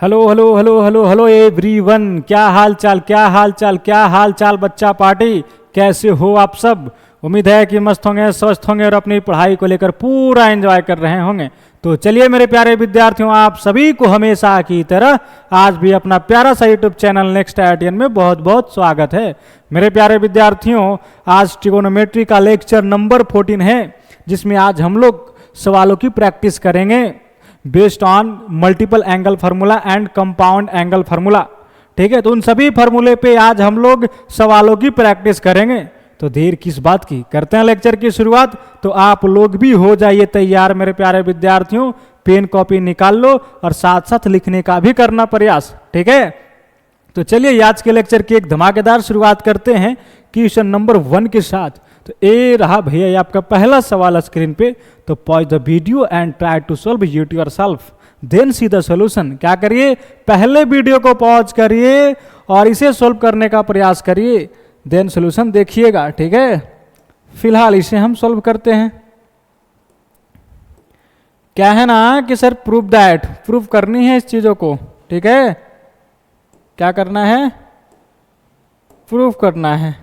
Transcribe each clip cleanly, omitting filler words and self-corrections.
Hello hello hello hello hello everyone, क्या हाल चाल क्या हाल चाल क्या हाल चाल बच्चा पार्टी, कैसे हो आप सब। उम्मीद है कि मस्त होंगे, स्वस्थ होंगे और अपनी पढ़ाई को लेकर पूरा एंजॉय कर रहे होंगे। तो चलिए मेरे प्यारे विद्यार्थियों, आप सभी को हमेशा की तरह आज भी अपना प्यारा सा यूट्यूब चैनल नेक्स्ट IITian में बहुत बहुत स्वागत है। मेरे प्यारे विद्यार्थियों, आज ट्रिगोनोमेट्री का लेक्चर नंबर 14 है, जिसमें आज हम लोग सवालों की प्रैक्टिस करेंगे based on multiple angle formula and compound angle formula. ठीक है, तो उन सभी फार्मूले पे आज हम लोग सवालों की प्रैक्टिस करेंगे। तो देर किस बात की, करते हैं लेक्चर की शुरुआत। तो आप लोग भी हो जाइए तैयार मेरे प्यारे विद्यार्थियों, पेन कॉपी निकाल लो और साथ साथ लिखने का भी करना प्रयास। ठीक है, तो चलिए आज के लेक्चर की एक धमाकेदार शुरुआत करते हैं क्वेश्चन नंबर 1 के साथ। तो ये रहा भैया, ये आपका पहला सवाल स्क्रीन पे। तो pause the video and try to solve it yourself, then see the solution. क्या करिए, पहले वीडियो को पॉज करिए और इसे सॉल्व करने का प्रयास करिए, देन सॉल्यूशन देखिएगा। ठीक है, फिलहाल इसे हम सॉल्व करते हैं। क्या है ना कि सर प्रूफ दैट, प्रूफ करनी है इस चीजों को। ठीक है, क्या करना है, प्रूफ करना है।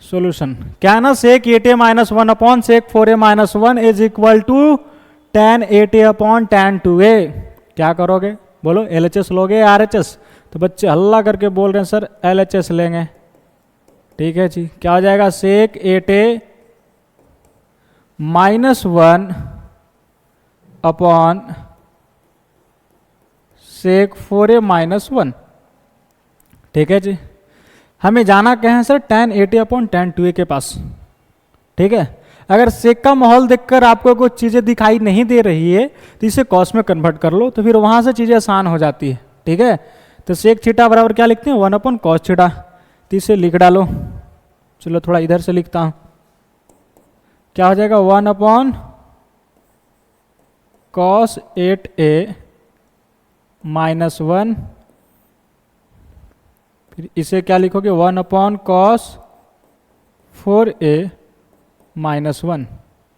सॉल्यूशन क्या है ना, sec 8a minus 1 upon sec 4a minus 1 is equal to tan 8a upon tan 2a। क्या करोगे बोलो, LHS लोगे RHS? तो बच्चे हल्ला करके बोल रहे हैं सर LHS लेंगे। ठीक है जी, क्या हो जाएगा, sec 8a minus 1 upon sec 4a minus 1। ठीक है जी, हमें जाना कहें sir tan 8a upon tan 2a के पास। ठीक है, अगर सेक का माहौल देखकर आपको कुछ चीज़ें दिखाई नहीं दे रही है तो इसे कॉस में कन्वर्ट कर लो, तो फिर वहाँ से चीज़ें आसान हो जाती है। ठीक है, तो सेक थीटा बराबर क्या लिखते हैं, 1 अपॉन कॉस थीटा। तो इसे लिख डालो। चलो थोड़ा इधर से लिखता हूँ, क्या हो जाएगा, 1 अपॉन कॉस 8a माइनस 1। फिर इसे क्या लिखोगे, 1 अपॉन कॉस 4a माइनस 1।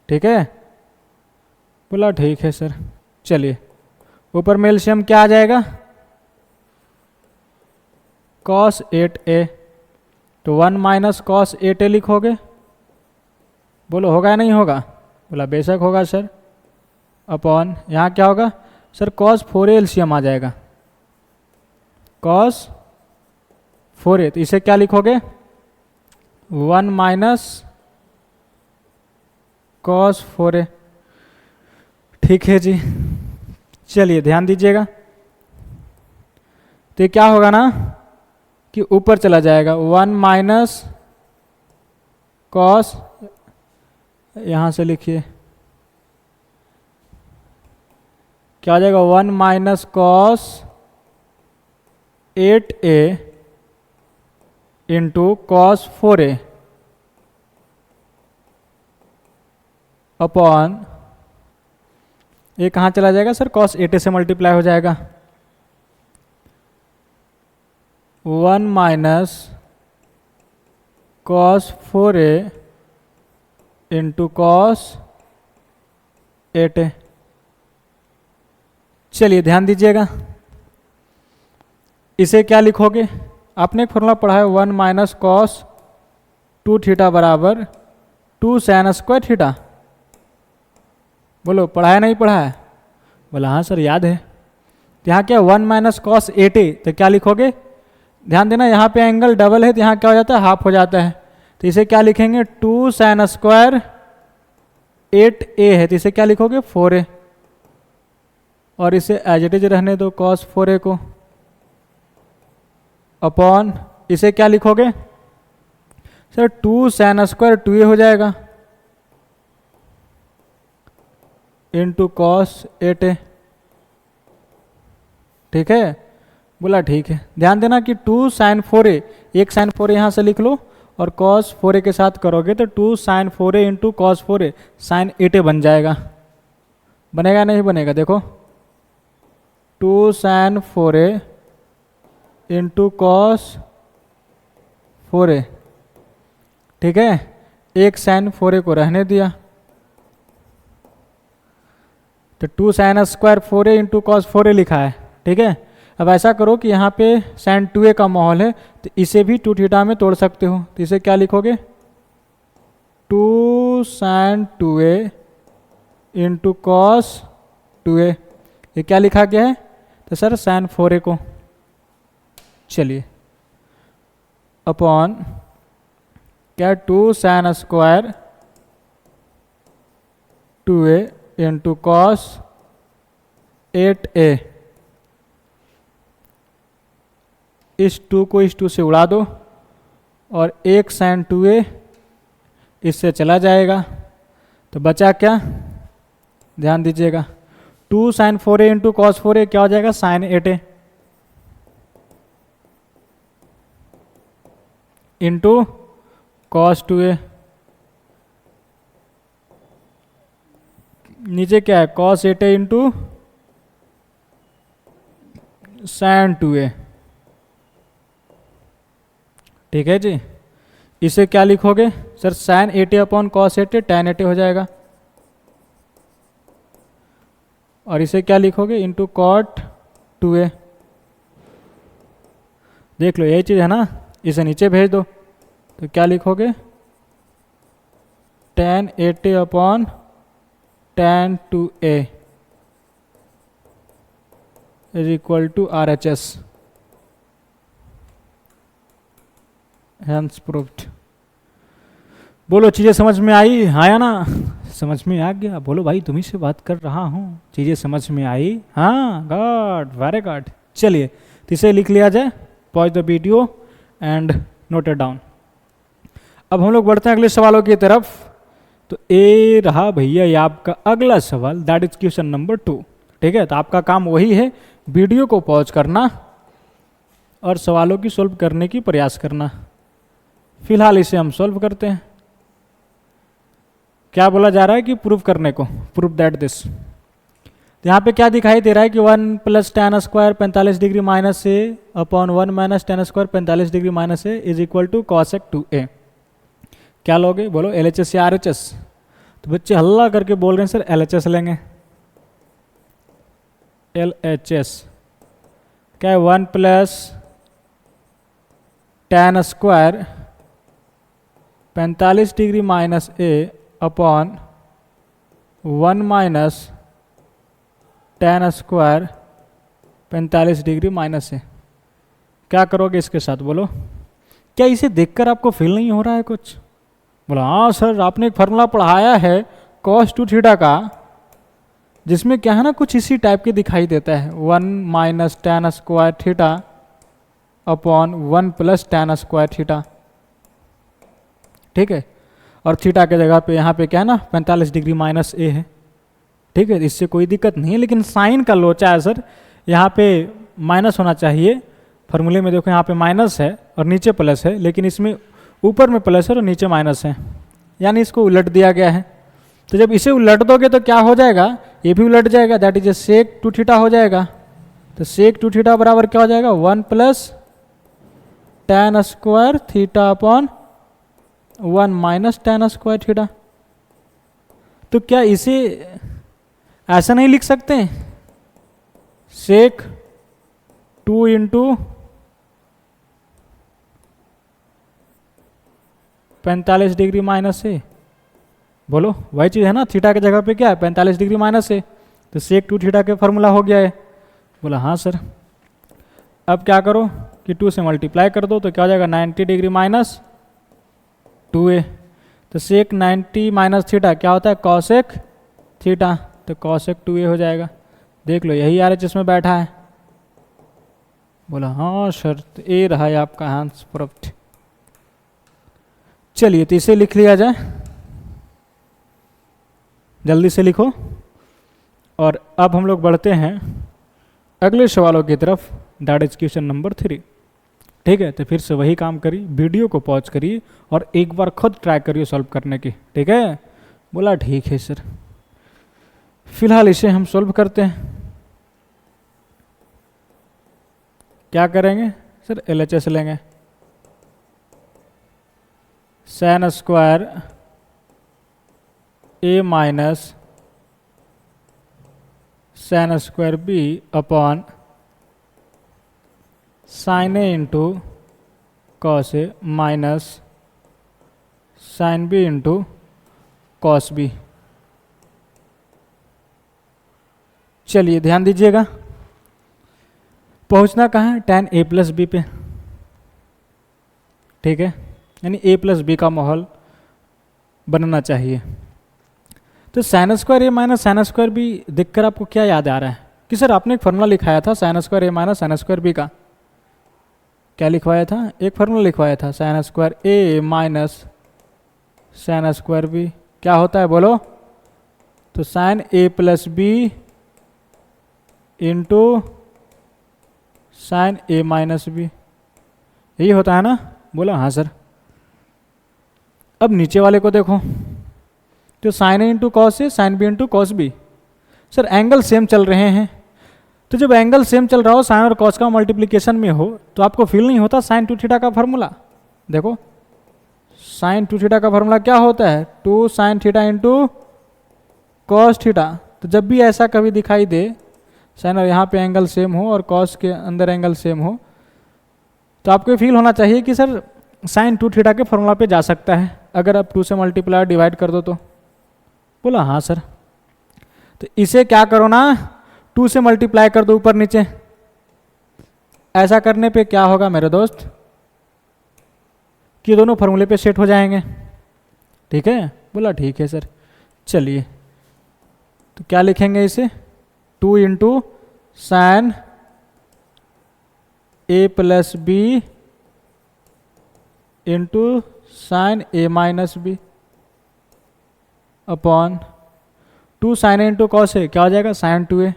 ठीक है, बोला ठीक है सर। चलिए ऊपर में एलसीएम क्या आ जाएगा, कॉस 8a, तो 1 माइनस कॉस 8a लिखोगे। बोलो होगा या नहीं होगा, बोला बेशक होगा सर। अपॉन यहाँ क्या होगा सर, कॉस 4a एलसीएम आ जाएगा, कॉस 4a। तो इसे क्या लिखोगे, 1 माइनस कॉस 4a। ठीक है जी, चलिए ध्यान दीजिएगा। तो ये क्या होगा ना कि ऊपर चला जाएगा, 1 माइनस कॉस, यहां से लिखिए क्या हो जाएगा, 1 minus cos 8a into cos 4a upon, ये कहाँ चला जाएगा सर, कॉस 8a से मल्टीप्लाई हो जाएगा, 1 minus cos 4a into cos 8a। चलिए ध्यान दीजिएगा, इसे क्या लिखोगे, आपने एक फॉर्मूला पढ़ा है, 1 माइनस कॉस 2 थीटा बराबर 2 साइन स्क्वायर थीटा। बोलो पढ़ा है नहीं पढ़ा है, बोला हाँ सर याद है। तो यहाँ क्या, 1 माइनस कॉस 8a, तो क्या लिखोगे, ध्यान देना यहाँ पे एंगल डबल है तो यहाँ क्या हो जाता है, हाफ हो जाता है। तो इसे क्या लिखेंगे, 2 साइन स्क्वायर 8a है, तो इसे क्या लिखोगे, 4a। और इसे एज इट इज रहने दो कॉस 4a को, अपॉन इसे क्या लिखोगे सर, 2 साइन स्क्वायर 2a हो जाएगा इंटू कॉस 8a। ठीक है, बोला ठीक है। ध्यान देना कि 2 साइन 4a, एक साइन 4a यहाँ से लिख लो और कॉस 4a के साथ करोगे तो 2 sign 4a into cos 4a sign 8a बन जाएगा। बनेगा नहीं बनेगा, देखो 2 sign 4a into cos 4a। ठीक है, एक साइन 4a को रहने दिया, तो 2 sine square 4a into cos 4a लिखा है, ठीक है। अब ऐसा करो कि यहाँ पे साइन 2a का माहौल है, तो इसे भी 2 थीटा में तोड़ सकते हो, तो इसे क्या लिखोगे, 2 साइन 2a इंटू कॉस 2a, ये क्या लिखा गया है, तो सर साइन 4a को, चलिए अपॉन क्या 2 साइन स्क्वायर 2a इंटू कॉस 8a, इस 2 को इस 2 से उड़ा दो और 1 साइन 2a इससे चला जाएगा, तो बचा क्या, ध्यान दीजिएगा, 2 sign 4a into cos 4a क्या हो जाएगा, sign 8a into cos 2a, नीचे क्या है, cos 8a into sine 2a, ठीक है जी। इसे क्या लिखोगे sir, sine 8a upon cos 8a tan 8a हो जाएगा, और इसे क्या लिखोगे, इंटू कॉट 2a, देख लो यही चीज़ है ना, इसे नीचे भेज दो, तो क्या लिखोगे, tan 8a upon tan 2a is equal to RHS, hence proved. बोलो चीज़ें समझ में आई, आया ना, समझ में आ गया, बोलो भाई तुम्ही से बात कर रहा हूँ, चीज़ें समझ में आई, हाँ गॉड वेरी गॉड। चलिए तो इसे लिख लिया जाए, pause the video and note it down. अब हम लोग बढ़ते हैं अगले सवालों की तरफ। तो ए रहा भैया ये आपका अगला सवाल, दैट इज क्वेश्चन नंबर 2, ठीक है। तो आपका काम वही है, वीडियो को पॉज करना और सवालों की सॉल्व करने की प्रयास करना। फिलहाल इसे हम सॉल्व करते हैं। क्या बोला जा रहा है कि प्रूव करने को, प्रूव दैट दिस। यहाँ पे क्या दिखाई दे रहा है कि 1 plus tan square 45 degree minus A upon 1 minus tan square 45 degree minus A is equal to cosec 2a। क्या लोगे, बोलो LHS या RHS। तो बच्चे हल्ला करके बोल रहे हैं सर LHS लेंगे, LHS क्या है, 1 plus tan square 45 degree minus A upon 1 minus tan square 45 degree minus A. क्या करोगे इसके साथ, बोलो। क्या इसे देखकर आपको फील नहीं हो रहा है कुछ, बोला हाँ सर आपने एक फार्मूला पढ़ाया है cos 2 थीटा का, जिसमें क्या है ना कुछ इसी टाइप के दिखाई देता है, 1 minus tan square theta upon 1 plus tan square theta, ठीक है। और थीटा के जगह पे यहाँ पे क्या है ना 45 डिग्री माइनस ए है, ठीक है। इससे कोई दिक्कत नहीं है, लेकिन साइन का लोचा है सर, यहाँ पे माइनस होना चाहिए। फार्मूले में देखो यहाँ पे माइनस है और नीचे प्लस है, लेकिन इसमें ऊपर में प्लस है और नीचे माइनस है, यानी इसको उलट दिया गया है। तो जब इसे उलट दोगे तो क्या हो जाएगा, ये भी उलट जाएगा, दैट इज सेक 2 थीटा हो जाएगा। तो सेक 2 थीटा बराबर क्या हो जाएगा, 1 plus tan square theta upon 1 minus tan square theta. तो क्या इसे ऐसा नहीं लिख सकते, सेक 2 इंटू 45 डिग्री माइनस है, बोलो वही चीज़ है ना, थीटा की जगह पे क्या है 45 डिग्री माइनस है, तो सेक 2 थीटा के फार्मूला हो गया है। बोला हाँ सर। अब क्या करो कि 2 से मल्टीप्लाई कर दो, तो क्या हो जाएगा 90 डिग्री माइनस 2a। तो सेक 90 माइनस थीटा क्या होता है, कॉसेक थीटा, तो कॉसेक 2a हो जाएगा। देख लो यही RHS में बैठा है। बोला हाँ सर, तो ए रहा है आपका आंसर प्रूव्ड। चलिए तो इसे लिख लिया जाए, जल्दी से लिखो। और अब हम लोग बढ़ते हैं अगले सवालों की तरफ, दैट इज क्वेश्चन नंबर 3, ठीक है। तो फिर से वही काम करिए, वीडियो को पॉज करिए और एक बार खुद ट्राई करिए सॉल्व करने की, ठीक है। बोला ठीक है सर। फिलहाल इसे हम सॉल्व करते हैं। क्या करेंगे सर, LHS लेंगे, sin square a minus sine square B upon sine A into cos A minus sine B into cos B. चलिए ध्यान दीजिएगा, पहुंचना कहाँ है, tan a प्लस बी पे, ठीक है, यानी a प्लस बी का माहौल बनना चाहिए। तो sign square A minus sine square B देखकर आपको क्या याद आ रहा है कि सर आपने एक फार्मूला लिखाया था sign square A minus sine square B का। क्या लिखवाया था, एक फार्मूला लिखवाया था sign square A minus sine square B क्या होता है बोलो, तो sine A plus B into sine A minus B, यही होता है ना, बोला हाँ सर। अब नीचे वाले को देखो, तो sine A into cos A sine B into cos B, sir angle same चल रहे हैं, तो जब एंगल सेम चल रहा हो साइन और कॉस का मल्टीप्लिकेशन में हो तो आपको फील नहीं होता साइन टू थीटा का फार्मूला। देखो साइन टू थीटा का फार्मूला क्या होता है, two sine theta into cos theta. तो जब भी ऐसा कभी दिखाई दे साइन और यहाँ पे एंगल सेम हो और कॉस के अंदर एंगल सेम हो, तो आपको फील होना चाहिए कि सर साइन टू थीटा के फार्मूला पे जा सकता है अगर आप टू से मल्टीप्लाई डिवाइड कर दो तो। बोला हाँ सर। तो इसे क्या करो ना, टू से मल्टीप्लाई कर दो ऊपर नीचे, ऐसा करने पे क्या होगा मेरे दोस्त कि दोनों फार्मूले पे सेट हो जाएंगे, ठीक है। बोला ठीक है सर। चलिए तो क्या लिखेंगे इसे, two into sine A plus B into sine A minus B upon two sine A into cos A, क्या हो जाएगा sine two A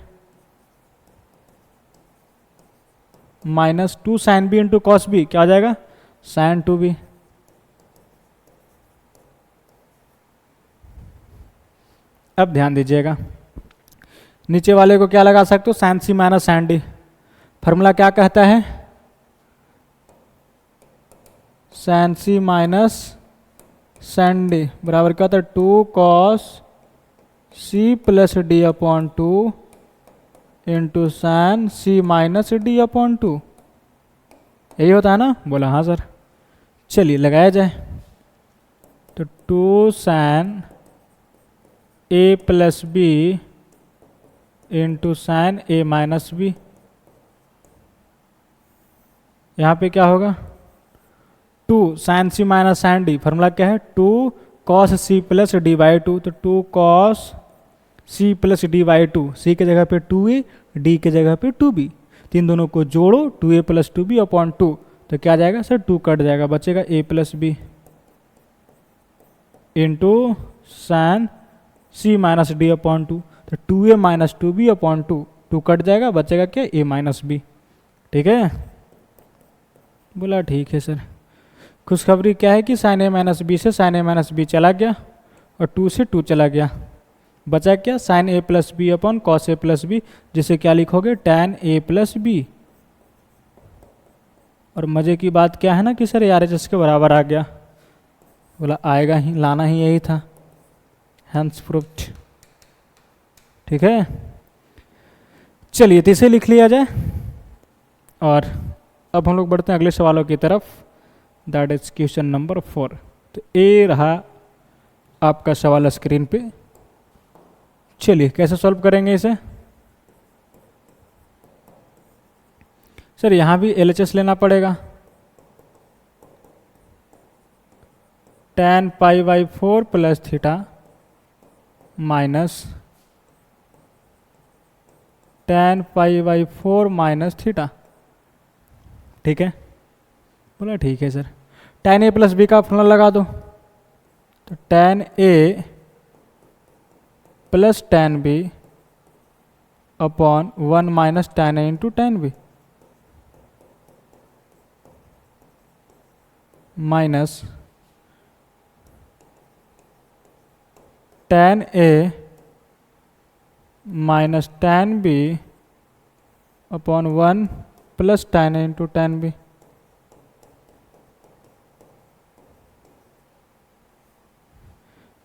minus two sine B into cos B, क्या हो जाएगा साइन टू बी। अब ध्यान दीजिएगा, नीचे वाले को क्या लगा सकते हो, sine C minus sine D. Formula क्या कहता है, sine C minus sine D बराबर क्या होता है, two cos C plus D upon two into sine C minus D upon two, यही होता है ना। बोला हाँ सर। चलिए लगाया जाए, तो two sine A plus B into sine A minus B, यहाँ पे क्या होगा, two sine C minus sine D, formula क्या है, two cos C plus D by two, तो two cos C plus D by two, C के जगह पे टू ए, डी के जगह पे टू बी, तीन दोनों को जोड़ो, two A plus two B upon two, तो क्या जाएगा सर, टू कट जाएगा, बचेगा A plus B into sine C minus D upon two, तो two A minus two B upon two, two कट जाएगा, बचेगा क्या ए माइनस बी, ठीक है। बोला ठीक है सर। खुशखबरी क्या है कि साइन ए माइनस बी से साइन ए माइनस बी चला गया और टू से टू चला गया, बचा क्या sign A plus B upon cos A plus B, जिसे क्या लिखोगे टैन ए प्लस बी। और मज़े की बात क्या है ना कि सर आर एच एस के बराबर आ गया, बोला आएगा ही, लाना ही यही था, हैंस प्रूफ्ड, ठीक है। चलिए तो इसे लिख लिया जाए और अब हम लोग बढ़ते हैं अगले सवालों की तरफ, दैट इज क्वेश्चन नंबर 4। तो ये रहा आपका सवाल स्क्रीन पे। चलिए कैसे सॉल्व करेंगे इसे, सर यहाँ भी LHS लेना पड़ेगा, tan pi by 4 plus theta minus tan pi by 4 minus theta, ठीक है। बोला ठीक है sir. tan a plus B का फॉर्मूला लगा दो, तो tan a plus tan b upon 1 minus tan a into tan b minus tan a minus tan b upon 1 plus tan a into tan b।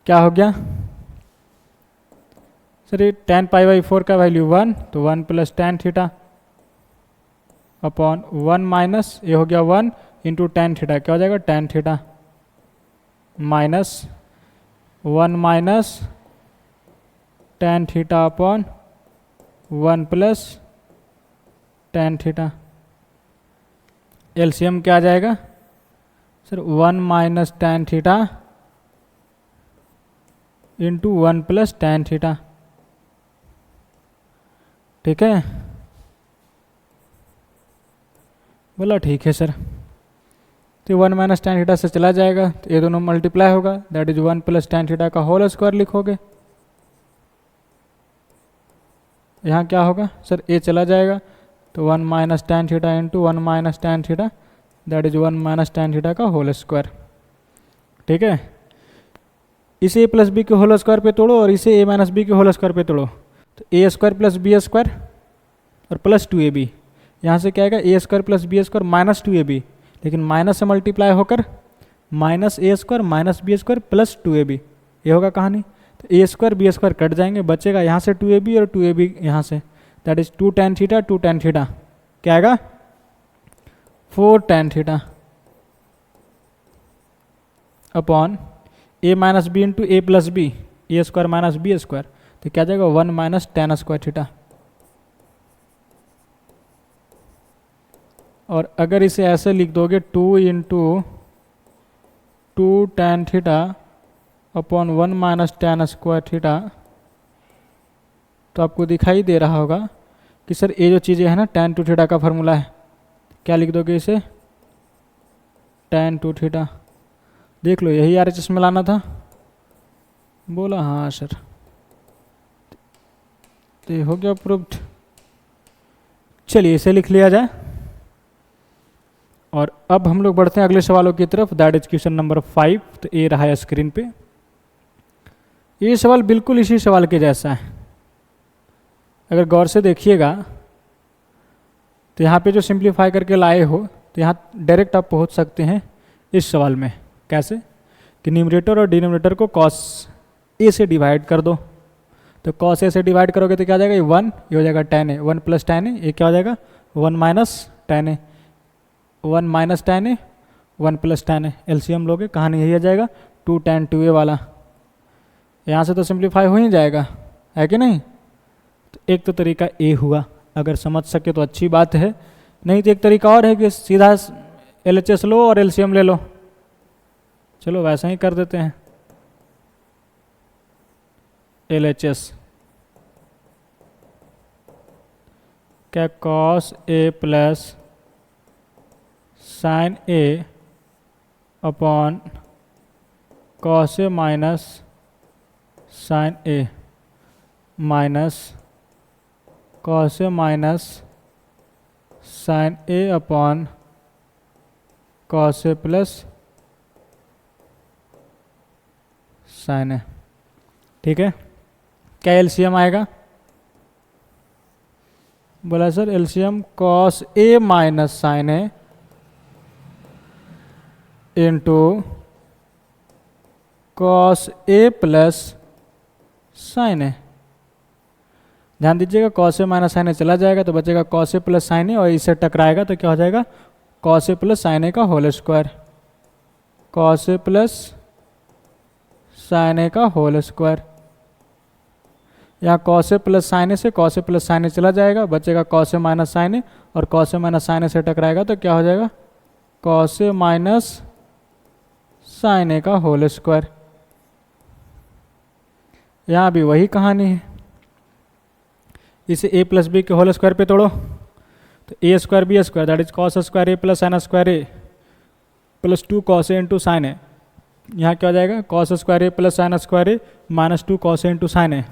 क्या हो गया, sir ये tan pi by 4 का value 1, तो 1 plus tan theta upon 1 minus ये हो गया 1 into tan theta, क्या हो जाएगा tan theta minus 1 minus tan theta upon 1 plus tan theta. LCM क्या आ जाएगा sir 1 minus tan theta into 1 plus tan theta, ठीक है। बोला ठीक है सर, तो 1 माइनस tan थीटा से चला जाएगा, तो ये दोनों मल्टीप्लाई होगा, that is 1 plus tan theta का होल स्क्वायर लिखोगे। यहाँ क्या होगा सर ए चला जाएगा, तो 1 minus tan theta into 1 minus tan theta, that is 1 minus tan theta का होल स्क्वायर, ठीक है। इसे ए प्लस बी के होल स्क्वायर पे तोड़ो और इसे ए माइनस बी के होल स्क्वायर पे तोड़ो, तो A square plus B square और प्लस 2ab, यहाँ से क्या आएगा A square plus B square minus 2ab, लेकिन माइनस से मल्टीप्लाई होकर minus A square minus B square plus 2ab, ये होगा कहानी। तो A square B square cut जाएंगे, बचेगा यहाँ से 2ab और 2ab यहाँ से, that is 2 tan theta 2 tan theta, क्या आएगा 4 tan theta upon A minus B into A plus B, A square minus B square, तो क्या जाएगा 1 माइनस tan स्क्वायर थीटा। और अगर इसे ऐसे लिख दोगे 2 into 2 tan theta upon 1 minus tan square theta, तो आपको दिखाई दे रहा होगा कि सर ये जो चीज़ें हैं ना tan 2 थीटा का फार्मूला है, क्या लिख दोगे इसे tan 2 थीटा, देख लो यही RHS में लाना था। बोला हाँ सर, तो ये हो गया प्रूव्ड। चलिए इसे लिख लिया जाए और अब हम लोग बढ़ते हैं अगले सवालों की तरफ, दैट इज क्वेश्चन नंबर 5। तो ये रहा है स्क्रीन पे, ये सवाल बिल्कुल इसी सवाल के जैसा है, अगर गौर से देखिएगा तो यहाँ पे जो सिंप्लीफाई करके लाए हो, तो यहाँ डायरेक्ट आप पहुँच सकते हैं इस सवाल में। कैसे कि न्यूमरेटर और डिनोमिनेटर को cos a से डिवाइड कर दो, तो cos a से डिवाइड करोगे तो क्या हो जाएगा 1, ये हो जाएगा tan a, 1 plus tan a, ये क्या हो जाएगा 1 minus tan a, 1 minus tan a 1 plus tan a, LCM लोगे कहानी यही आ जाएगा 2 tan 2a वाला, यहाँ से तो सिंप्लीफाई हो ही जाएगा, है कि नहीं। तो एक तो तरीका ए हुआ, अगर समझ सके तो अच्छी बात है, नहीं तो एक तरीका और है कि सीधा LHS लो और LCM ले लो। चलो वैसा ही कर देते हैं, LHS क्या cos a plus sine a upon cos a minus sine a minus cos a minus sine a upon cos a plus sine a, ठीक है। क्या एलसीएम आएगा, बोला sir LCM cos a minus sine a into cos a plus sine a। ध्यान दीजिएगा cos a minus sine a चला जाएगा तो बचेगा cos a plus sine a, और इससे टकराएगा तो क्या हो जाएगा cos a plus sine a का whole square, cos a plus sine a का होल स्क्वायर। यहाँ cos a plus sine a से cos a plus sine a चला जाएगा, बचेगा cos a minus sine a, और cos a minus sine a से टकराएगा तो क्या हो जाएगा cos a minus sine a का होल स्क्वायर। यहाँ भी वही कहानी है, इसे a प्लस बी के होल स्क्वायर पे तोड़ो, तो a square B square that is cos square a plus sine square a plus 2 cos a into sine a, यहाँ क्या हो जाएगा cos square a plus sine square a minus 2 cos a into sine a,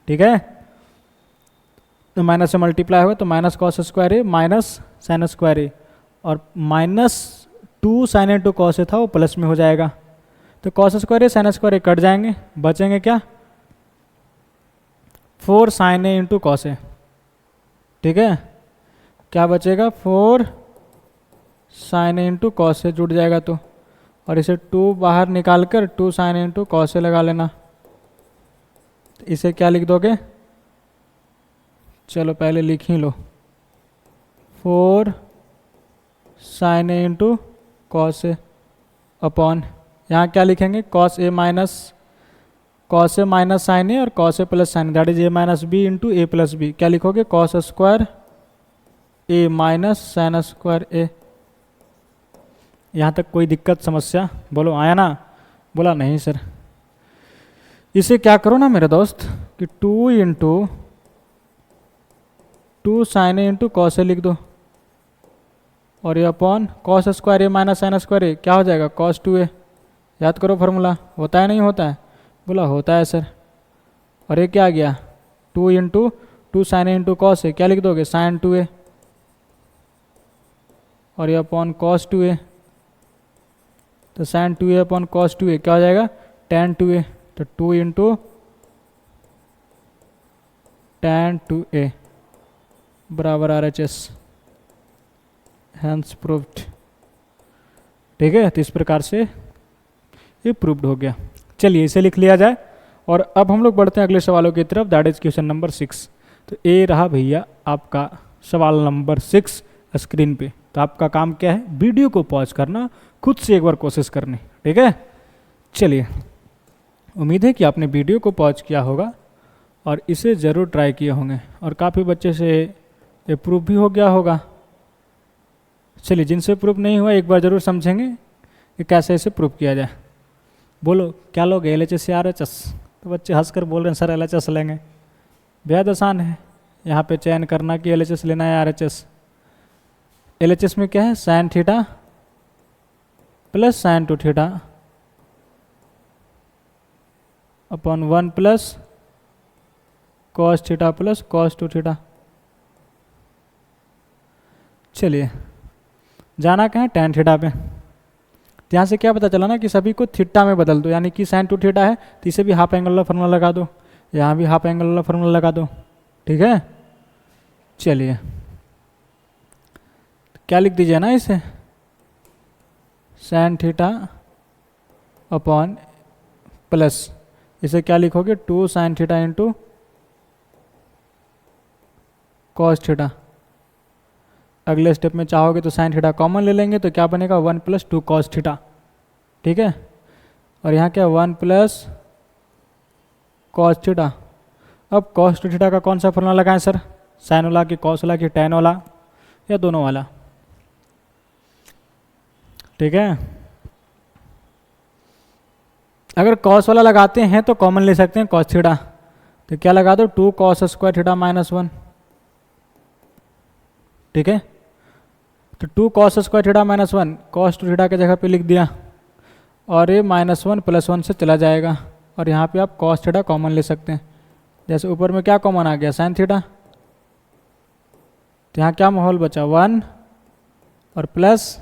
ठीक है। तो minus से multiply होगा तो minus cos square a minus sine square a, और minus 2 sine into cos a था वो प्लस में हो जाएगा, तो cos square a sine square a cut जाएंगे, बचेंगे क्या 4 sine a into cos a, ठीक है। क्या बचेगा 4 sine a into cos a जुड़ जाएगा, तो और इसे 2 बाहर निकाल कर 2 साइन इंटू cos a लगा लेना, तो इसे क्या लिख दोगे चलो पहले लिख ही लो, 4 sin a into cos A upon, यहाँ क्या लिखेंगे, cos A minus sine A और cos A plus sine, that is A minus B into A plus B. क्या लिखोगे, cos square A minus sine square A. यहाँ तक कोई दिक्कत समस्या, बोलो आया ना, बोला नहीं सर। इसे क्या करो ना मेरे दोस्त कि 2 into 2 sign A into cos ए लिख दो, और ये upon cos square A minus sine square A, क्या हो जाएगा, कॉस 2a। याद करो फार्मूला, होता है नहीं होता है, बोला होता है सर। और ये क्या आ गया, 2 into 2 sign A into cos A, क्या लिख दोगे, साइन 2a, और ये अपॉन कॉस 2a, तो sign 2a upon cos 2a क्या हो जाएगा, tan 2a। तो 2 इंटू tan 2a बराबर RHS, हैंस प्रूव्ड। ठीक है, तो इस प्रकार से ये प्रूव्ड हो गया। चलिए इसे लिख लिया जाए, और अब हम लोग बढ़ते हैं अगले सवालों की तरफ, दैट इज क्वेश्चन नंबर 6। तो ये रहा भैया आपका सवाल नंबर 6 स्क्रीन पे। तो आपका काम क्या है, वीडियो को पॉज करना, खुद से एक बार कोशिश करनी, ठीक है। चलिए, उम्मीद है कि आपने वीडियो को पॉज किया होगा और इसे ज़रूर ट्राई किए होंगे, और काफ़ी बच्चे से ये प्रूफ भी हो गया होगा। चलिए, जिनसे प्रूफ नहीं हुआ एक बार ज़रूर समझेंगे कि कैसे इसे प्रूफ किया जाए। बोलो क्या लोगे, LHS या RHS? तो बच्चे हंसकर बोल रहे हैं सर LHS लेंगे। बेहद आसान है, यहाँ पे चयन करना कि LHS लेना है RHS। LHS में क्या है, sine theta plus sign 2 theta upon 1 plus cos theta plus cos 2 theta. चलिए, जाना कहाँ, tan थीटा पे। तो यहाँ से क्या पता चला ना कि सभी को थीटा में बदल दो, यानी कि साइन 2 थीटा है तो इसे भी हाफ एंगल वाला फार्मूला लगा दो, यहाँ भी हाफ एंगल वाला फार्मूला लगा दो, ठीक है। चलिए, क्या लिख दीजिए ना इसे, साइन थीटा अपॉन प्लस, इसे क्या लिखोगे, 2 sine theta into cos theta. अगले स्टेप में चाहोगे तो साइन थीटा कॉमन ले लेंगे, तो क्या बनेगा, 1 प्लस 2 कॉस थीटा, ठीक है। और यहाँ क्या, 1 प्लस कॉस थीटा। अब कॉस 2 थीटा का कौन सा फॉर्मूला लगाएं सर, साइन वाला कि कॉस वाला कि टैन वाला, या दोनों वाला, ठीक है। अगर कॉस वाला लगाते हैं तो कॉमन ले सकते हैं कॉस थीटा, तो क्या लगा दो, 2 कॉस स्क्वायर थीटा माइनस 1, ठीक है। तो 2 cos square theta minus 1 cos 2 theta के जगह पे लिख दिया, और ये -1 + 1 से चला जाएगा, और यहाँ पे आप कॉस थीटा कॉमन ले सकते हैं। जैसे ऊपर में क्या कॉमन आ गया, साइन थीटा, तो यहाँ क्या माहौल बचा, 1 और प्लस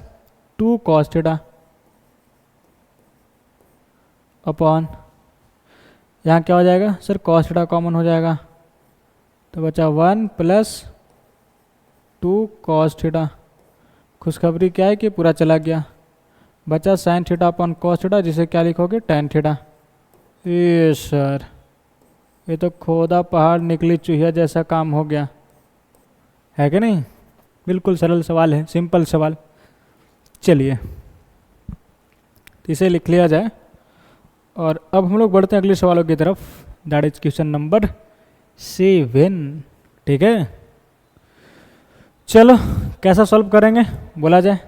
2 कॉस थीटा अपॉन, यहाँ क्या हो जाएगा सर, कॉस थीटा कॉमन हो जाएगा, तो बचा 1 + 2 कॉस थीटा। खुशखबरी क्या है कि पूरा चला गया, बचा sine theta upon cos theta, जिसे क्या लिखोगे, टैन थीटा। ये सर, ये तो खोदा पहाड़ निकली चूहिया जैसा काम हो गया, है कि नहीं। बिल्कुल सरल सवाल है, सिंपल सवाल। चलिए, इसे लिख लिया जाए, और अब हम लोग बढ़ते हैं अगले सवालों की तरफ, दैट इज क्वेश्चन नंबर 7, ठीक है। चलो, कैसा सॉल्व करेंगे, बोला जाए,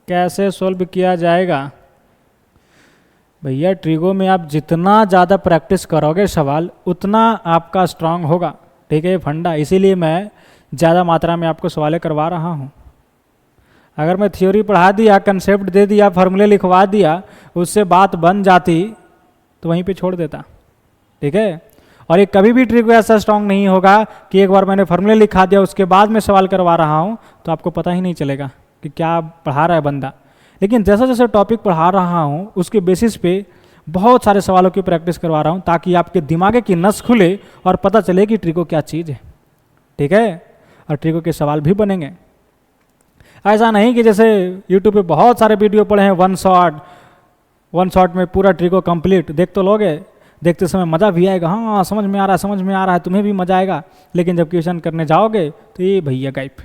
कैसे सॉल्व किया जाएगा। भैया ट्रिगो में आप जितना ज़्यादा प्रैक्टिस करोगे सवाल, उतना आपका स्ट्रांग होगा, ठीक है, फंडा। इसीलिए मैं ज़्यादा मात्रा में आपको सवालें करवा रहा हूँ। अगर मैं थ्योरी पढ़ा दिया, कंसेप्ट दे दिया, फार्मूले लिखवा दिया, उससे बात बन जाती तो वहीं पे छोड़ देता, ठीक है। और ये कभी भी ट्रिगो ऐसा स्ट्रांग नहीं होगा कि एक बार मैंने फार्मूले लिखा दिया उसके बाद मैं सवाल करवा रहा हूँ तो आपको पता ही नहीं चलेगा कि क्या पढ़ा रहा है बंदा। लेकिन जैसा जैसा टॉपिक पढ़ा रहा हूँ उसके बेसिस पे बहुत सारे सवालों की प्रैक्टिस करवा रहा हूँ, ताकि आपके दिमाग की नस खुले और पता चले कि ट्रिगो क्या चीज़ है, ठीक है। और ट्रिगो के सवाल भी बनेंगे। ऐसा नहीं कि जैसे यूट्यूब पे बहुत सारे वीडियो पड़े हैं, वन शॉट में पूरा ट्रिगो कंप्लीट, देख तो लोगे, देखते समय मज़ा भी आएगा, हाँ समझ में आ रहा है, समझ में आ रहा है, तुम्हें भी मज़ा आएगा, लेकिन जब क्वेश्चन करने जाओगे तो ये भैया गायब।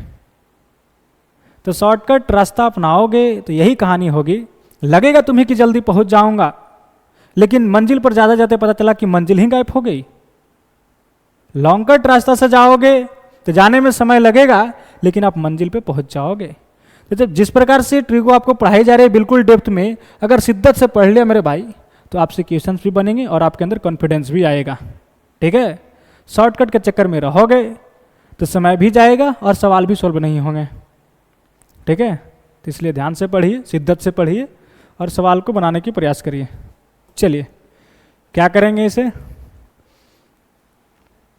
तो शॉर्टकट रास्ता अपनाओगे तो यही कहानी होगी, लगेगा तुम्हें कि जल्दी पहुंच जाऊंगा, लेकिन मंजिल पर ज़्यादा जाते पता चला कि मंजिल ही गायब हो गई। लॉन्ग कट रास्ता से जाओगे तो जाने में समय लगेगा, लेकिन आप मंजिल पे पहुंच जाओगे। तो जब जिस प्रकार से ट्रिगो आपको पढ़ाई जा रही है बिल्कुल डेप्थ में, अगर शिद्दत से पढ़ लिया मेरे भाई, तो आपसे क्वेश्चंस भी बनेंगे और आपके अंदर कॉन्फिडेंस भी आएगा। ठीक है, शॉर्टकट के चक्कर में रहोगे तो समय भी जाएगा और सवाल भी सॉल्व नहीं होंगे। ठीक है, तो इसलिए ध्यान से पढ़िए, शिद्दत से पढ़िए और सवाल को बनाने की प्रयास करिए। चलिए क्या करेंगे इसे,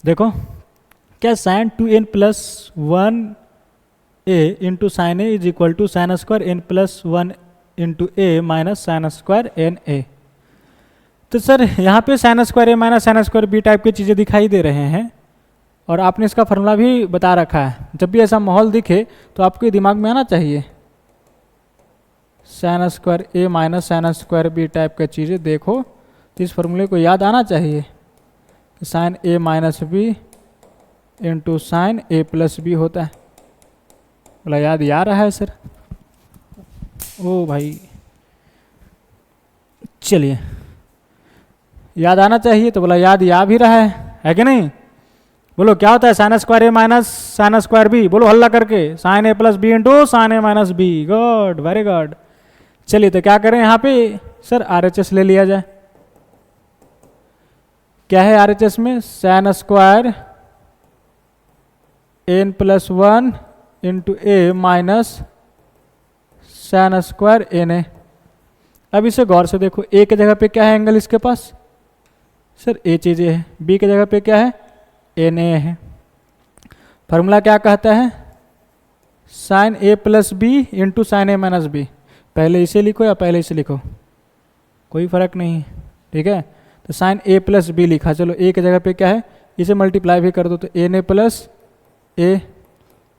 देखो, क्या sine 2n+1 a into sine A is equal to sine square n+1 into A minus sine square N A. तो सर यहाँ पे sine square A minus sine square B type की चीज़ें दिखाई दे रहे हैं और आपने इसका फॉर्मूला भी बता रखा है। जब भी ऐसा माहौल दिखे तो आपके दिमाग में आना चाहिए sine square A minus sine square B type की चीज़ें देखो तो इस फॉर्मूले को याद आना चाहिए कि sign A minus B into sine A plus B होता है। बोला याद आ रहा है सर? ओ भाई चलिए, याद आना चाहिए तो बोला याद आ भी रहा है कि नहीं? बोलो क्या होता है sine square A minus sine square B, बोलो हल्ला करके, sine A plus B into sine A minus B. Good, very good. चलिए तो क्या करें यहाँ पे सर, RHS ले लिया जाए। क्या है RHS में? Sine square n+1 into A minus sine square N A. अब इसे गौर से देखो, ए के जगह पे क्या है एंगल इसके पास? सर ए चीज़ें है। बी के जगह पे क्या है? एन ए है। फार्मूला क्या कहता है? Sign A plus B into sine A minus B. पहले इसे लिखो या पहले इसे लिखो, कोई फर्क नहीं। ठीक है, तो साइन ए प्लस बी लिखा, चलो ए के जगह पे क्या है, इसे मल्टीप्लाई भी कर दो तो N A plus A,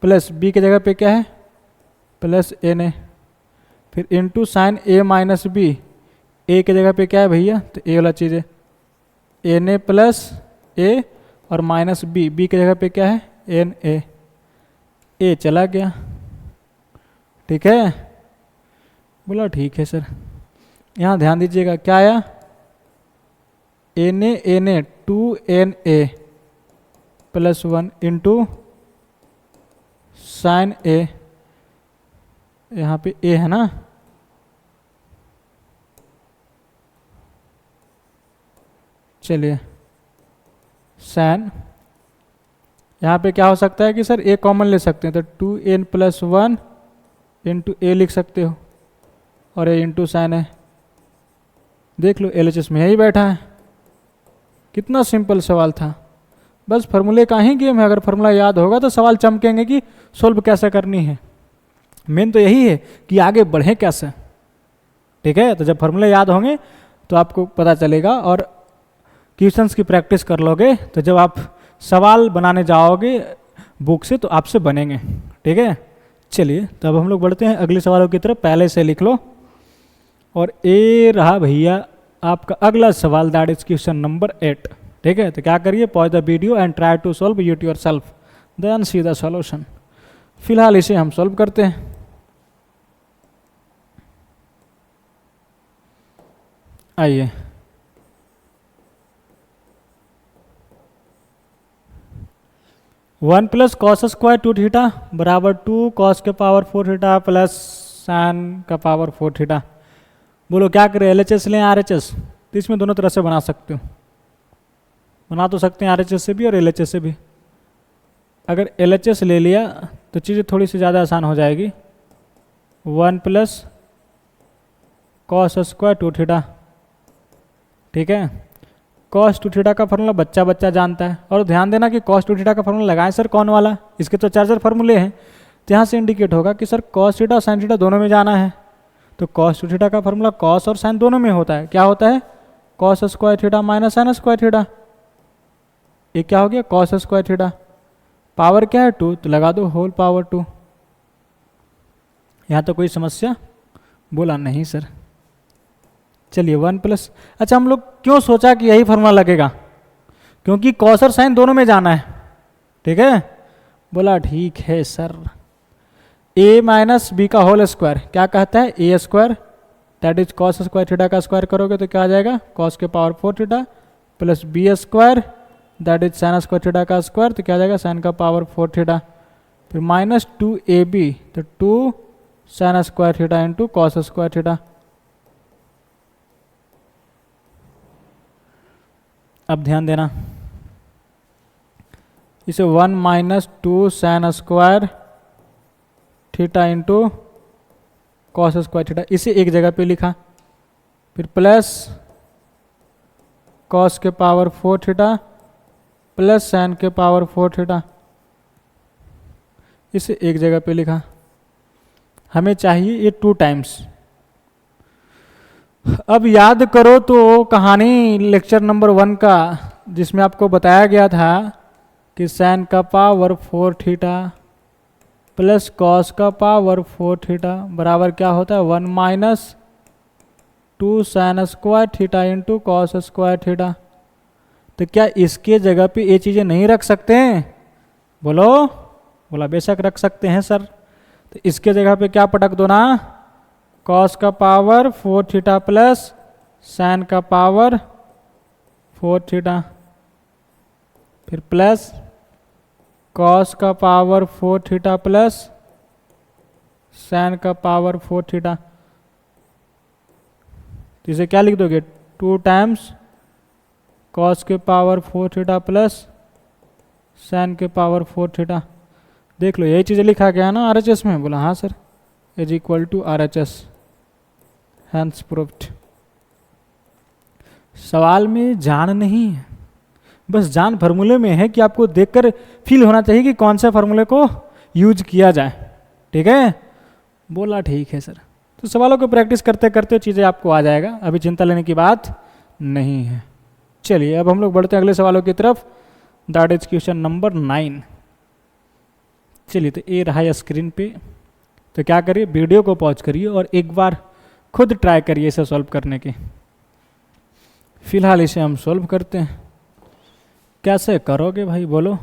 plus B के जगह पे क्या है? प्लस एन ए, फिर into sine A minus B. A के जगह पे क्या है भैया? तो ए वाला चीज़ है, एन ए प्लस ए और माइनस बी। बी के जगह पे क्या है? N A. ए चला गया। ठीक है, बोला ठीक है सर। यहाँ ध्यान दीजिएगा क्या आया? N A 2na plus 1 into sine A, यहाँ पे ए है ना, चलिए साइन, यहाँ पे क्या हो सकता है कि सर ए कॉमन ले सकते हैं तो 2n+1 इंटू ए लिख सकते हो और ए इंटू साइन है। देख लो LHS में यही बैठा है। कितना सिंपल सवाल था, बस फार्मूले का ही गेम है। अगर फार्मूला याद होगा तो सवाल चमकेंगे कि सोल्व कैसे करनी है। मेन तो यही है कि आगे बढ़ें कैसे। ठीक है, तो जब फार्मूले याद होंगे तो आपको पता चलेगा और क्वेश्चंस की प्रैक्टिस कर लोगे तो जब आप सवाल बनाने जाओगे बुक से तो आपसे बनेंगे। ठीक है, चलिए तो अब हम लोग बढ़ते हैं अगले सवालों की तरफ। पहले से लिख लो, और ए रहा भैया आपका अगला सवाल, दैट इज क्वेश्चन नंबर 8। ठीक है, तो क्या करिए, pause the video and try to solve it yourself, then see the solution. फिलहाल इसे हम सॉल्व करते हैं। आइए, वन प्लस कॉस स्क्वायर 2 थीटा बराबर 2 कॉस के पावर 4 थीटा प्लस साइन का पावर 4 थीटा। बोलो क्या करें, LHS लें RHS? तो इसमें दोनों तरह से बना सकते हो, बना तो सकते हैं RHS से भी और LHS से भी। अगर LHS ले लिया तो चीज़ें थोड़ी सी ज़्यादा आसान हो जाएगी। 1 प्लस कॉस स्क्वायर 2 थीटा। ठीक है, कॉस 2 थीटा का फार्मूला बच्चा बच्चा जानता है। और ध्यान देना कि कॉस 2 थीटा का फार्मूला लगाएं सर कौन वाला, इसके तो चार्जर फार्मूले हैं, तो यहाँ से इंडिकेट होगा कि सर कॉस थीटा और साइन थीटा दोनों में जाना है। तो कॉस 2 थीटा का फार्मूला कॉस और साइन दोनों में होता है। क्या होता है? Cos square theta minus sine square theta. ये क्या हो गया? Cos square theta. पावर क्या है? 2, तो लगा दो होल पावर 2। यहाँ तो कोई समस्या? बोला नहीं सर। चलिए 1 प्लस, अच्छा हम लोग क्यों सोचा कि यही फॉर्मूला लगेगा, क्योंकि कॉस और साइन दोनों में जाना है, ठीक है। बोला ठीक है सर। ए माइनस बी का होल स्क्वायर क्या कहता है, A square that is cos square theta का स्क्वायर करोगे तो क्या आ जाएगा, कॉस के power 4 theta plus B square that is sine square theta का स्क्वायर तो क्या आ जाएगा साइन का पावर 4 थीटा, फिर माइनस 2ab तो 2 sign square theta into cos square theta. अब ध्यान देना, इसे 1 minus 2 sign square theta into cos square theta इसे एक जगह पे लिखा, फिर प्लस कॉस के पावर 4 थीटा प्लस साइन के पावर 4 थीटा इसे एक जगह पे लिखा। हमें चाहिए ये 2 टाइम्स। अब याद करो तो कहानी लेक्चर नंबर 1 का, जिसमें आपको बताया गया था कि साइन का पावर 4 थीटा प्लस कॉस का पावर 4 थीटा बराबर क्या होता है 1 minus 2 sign square theta into cos square theta. तो क्या इसके जगह पे ये चीज़ें नहीं रख सकते हैं, बोलो। बोला बेशक रख सकते हैं सर। तो इसके जगह पे क्या पटक दो ना, कॉस का पावर 4 थीटा प्लस साइन का पावर 4 थीटा, फिर प्लस कॉस का पावर 4 थीटा प्लस साइन का पावर 4 थीटा। तो इसे क्या लिख दोगे 2 टाइम्स कॉस के पावर 4 थीटा प्लस साइन के पावर 4 थीटा। देख लो यही चीज़ें लिखा गया ना RHS में। बोला हाँ sir, is equal to RHS, hence proved. सवाल में जान नहीं है, बस जान फार्मूले में है कि आपको देखकर फील होना चाहिए कि कौन से फार्मूले को यूज किया जाए, ठीक है। बोला ठीक है सर। तो सवालों को प्रैक्टिस करते करते चीज़ें आपको आ जाएगा, अभी चिंता लेने की बात नहीं है। चलिए अब हम लोग बढ़ते हैं अगले सवालों की तरफ, दैट इज क्वेश्चन नंबर 9। चलिए तो ये रहा है स्क्रीन पे, तो क्या करिए वीडियो को पॉज करिए और एक बार खुद ट्राई करिए इसे सॉल्व करने की। फिलहाल इसे हम सॉल्व करते हैं। कैसे करोगे भाई बोलो,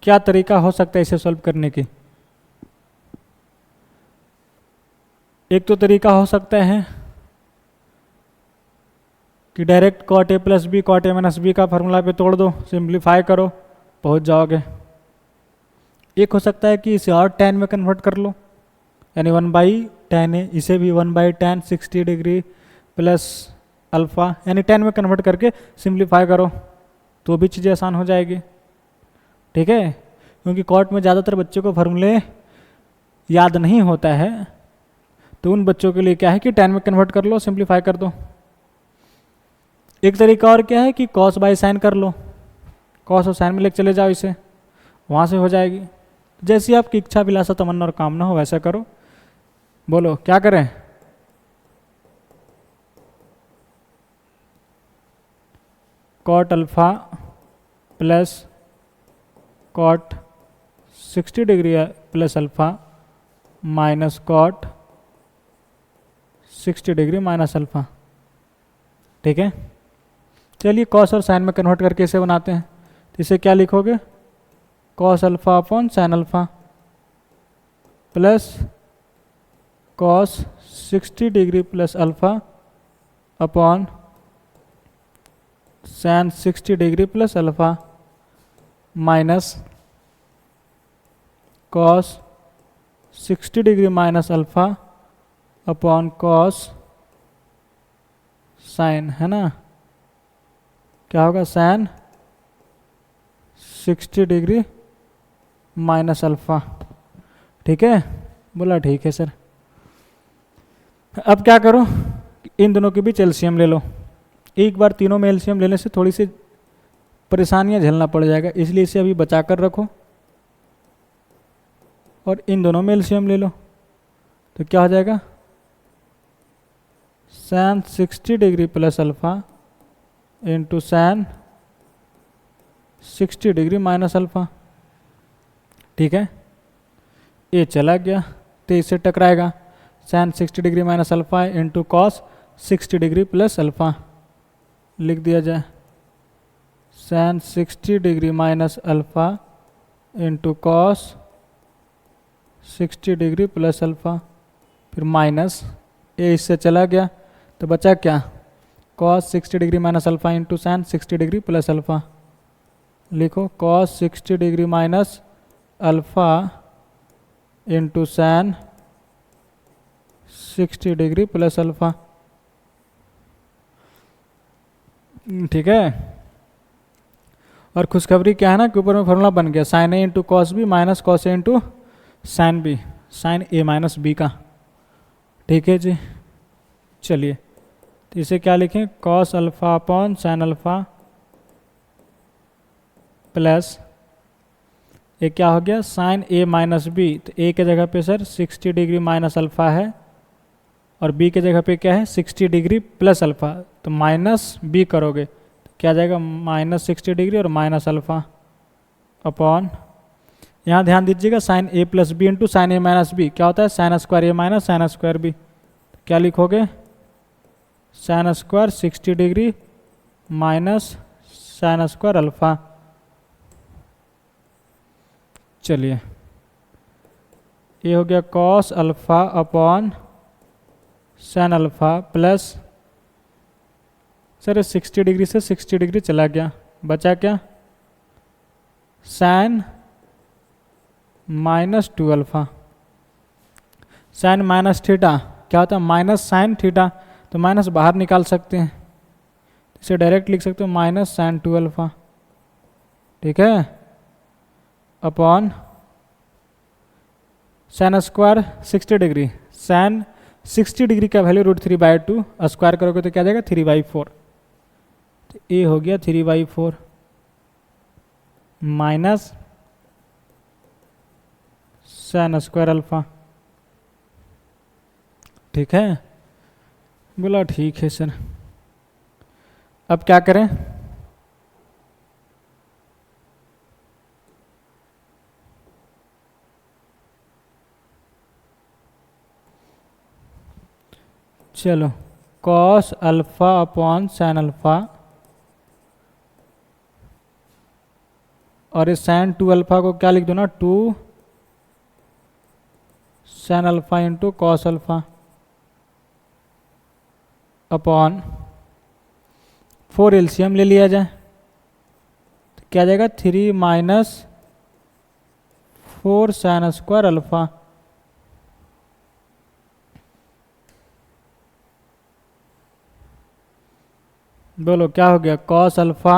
क्या तरीका हो सकता है इसे सॉल्व करने की। एक तो तरीका हो सकता है कि direct cot A plus B cot A minus B का फार्मूला पे तोड़ दो, सिंप्लीफाई करो, पहुंच जाओगे। एक हो सकता है कि इसे और tan में कन्वर्ट कर लो, यानी 1/tan है, इसे भी 1/tan 60 डिग्री प्लस अल्फ़ा यानी tan में कन्वर्ट करके सिंप्लीफाई करो तो भी चीज़ें आसान हो जाएगी, ठीक है। क्योंकि कॉट में ज़्यादातर बच्चों को फार्मूले याद नहीं होता है, तो उन बच्चों के लिए क्या है कि tan में कन्वर्ट कर लो, सिंप्लीफाई कर दो। एक तरीका और क्या है कि cos बाई साइन कर लो, cos और साइन में लेके चले जाओ इसे, वहाँ से हो जाएगी। जैसी आपकी इच्छा विलासा तमन्ना और कामना हो वैसा करो। बोलो क्या करें, cot alpha plus cot 60 degree plus alpha minus cot 60 degree minus alpha, ठीक है। चलिए कॉस और साइन में कन्वर्ट करके इसे बनाते हैं। तो इसे क्या लिखोगे, cos alpha upon sine alpha plus cos 60 degree plus alpha upon sine 60 degree plus alpha minus cos 60 degree minus alpha upon cos sine, है ना। क्या होगा साइन 60 डिग्री माइनस अल्फा, ठीक है। बोला ठीक है सर। अब क्या करो, इन दोनों के बीच एलसीएम ले लो। एक बार तीनों में एलसीएम लेने से थोड़ी सी परेशानियां झेलना पड़ जाएगा, इसलिए इसे अभी बचा कर रखो और इन दोनों में एलसीएम ले लो। तो क्या हो जाएगा, sine 60 degree plus alpha into sine 60 degree minus alpha, ठीक है। ये चला गया तो इससे टकराएगा, sine 60 degree minus alpha into cos 60 degree plus alpha लिख दिया जाए। Sine 60 degree minus alpha into cos 60 degree plus alpha, फिर माइनस ए इससे चला गया तो बचा क्या, cos 60 degree minus alpha into sine 60 degree plus alpha. लिखो cos 60 degree minus alpha into sine 60 degree plus alpha. ठीक है। और खुशखबरी क्या है ना कि ऊपर में फॉर्मूला बन गया, sine A into cos B minus cos A into sine B, sine A minus B का। ठीक है जी। चलिए तो इसे क्या लिखें, cos alpha upon sine alpha plus ये क्या हो गया, साइन ए माइनस बी। तो ए के जगह पे सर 60 डिग्री माइनस अल्फ़ा है और बी के जगह पे क्या है 60 डिग्री प्लस अल्फ़ा, तो माइनस बी करोगे तो क्या जाएगा माइनस 60 डिग्री और माइनस अल्फ़ा अपॉन, यहाँ ध्यान दीजिएगा sign A plus B into sine A minus B क्या होता है, sine square A minus sine square B. क्या लिखोगे, sign square 60 degree minus sine square alpha. चलिए ये हो गया cos alpha upon sine alpha plus, sir 60 degree से 60 डिग्री चला गया, बचा क्या, sine minus 2 alpha. Sine minus theta क्या होता है, माइनस साइन थीटा, तो माइनस बाहर निकाल सकते हैं, इसे डायरेक्ट लिख सकते हो माइनस साइन 2 अल्फ़ा। ठीक है, upon sine square 60 degree, sine 60 degree का वैल्यू √3/2 स्क्वायर करोगे तो क्या जाएगा 3/4, तो ए हो गया 3/4 माइनस साइन स्क्वायर अल्फ़ा। ठीक है, बोला ठीक है सर। अब क्या करें, चलो cos alpha upon sine alpha और इस साइन 2 अल्फ़ा को क्या लिख दो ना, 2 sine alpha into cos alpha upon 4 LCM ले लिया जाए तो क्या जाएगा 3 माइनस 4 साइन स्क्वायर अल्फ़ा। बोलो क्या हो गया, cos alpha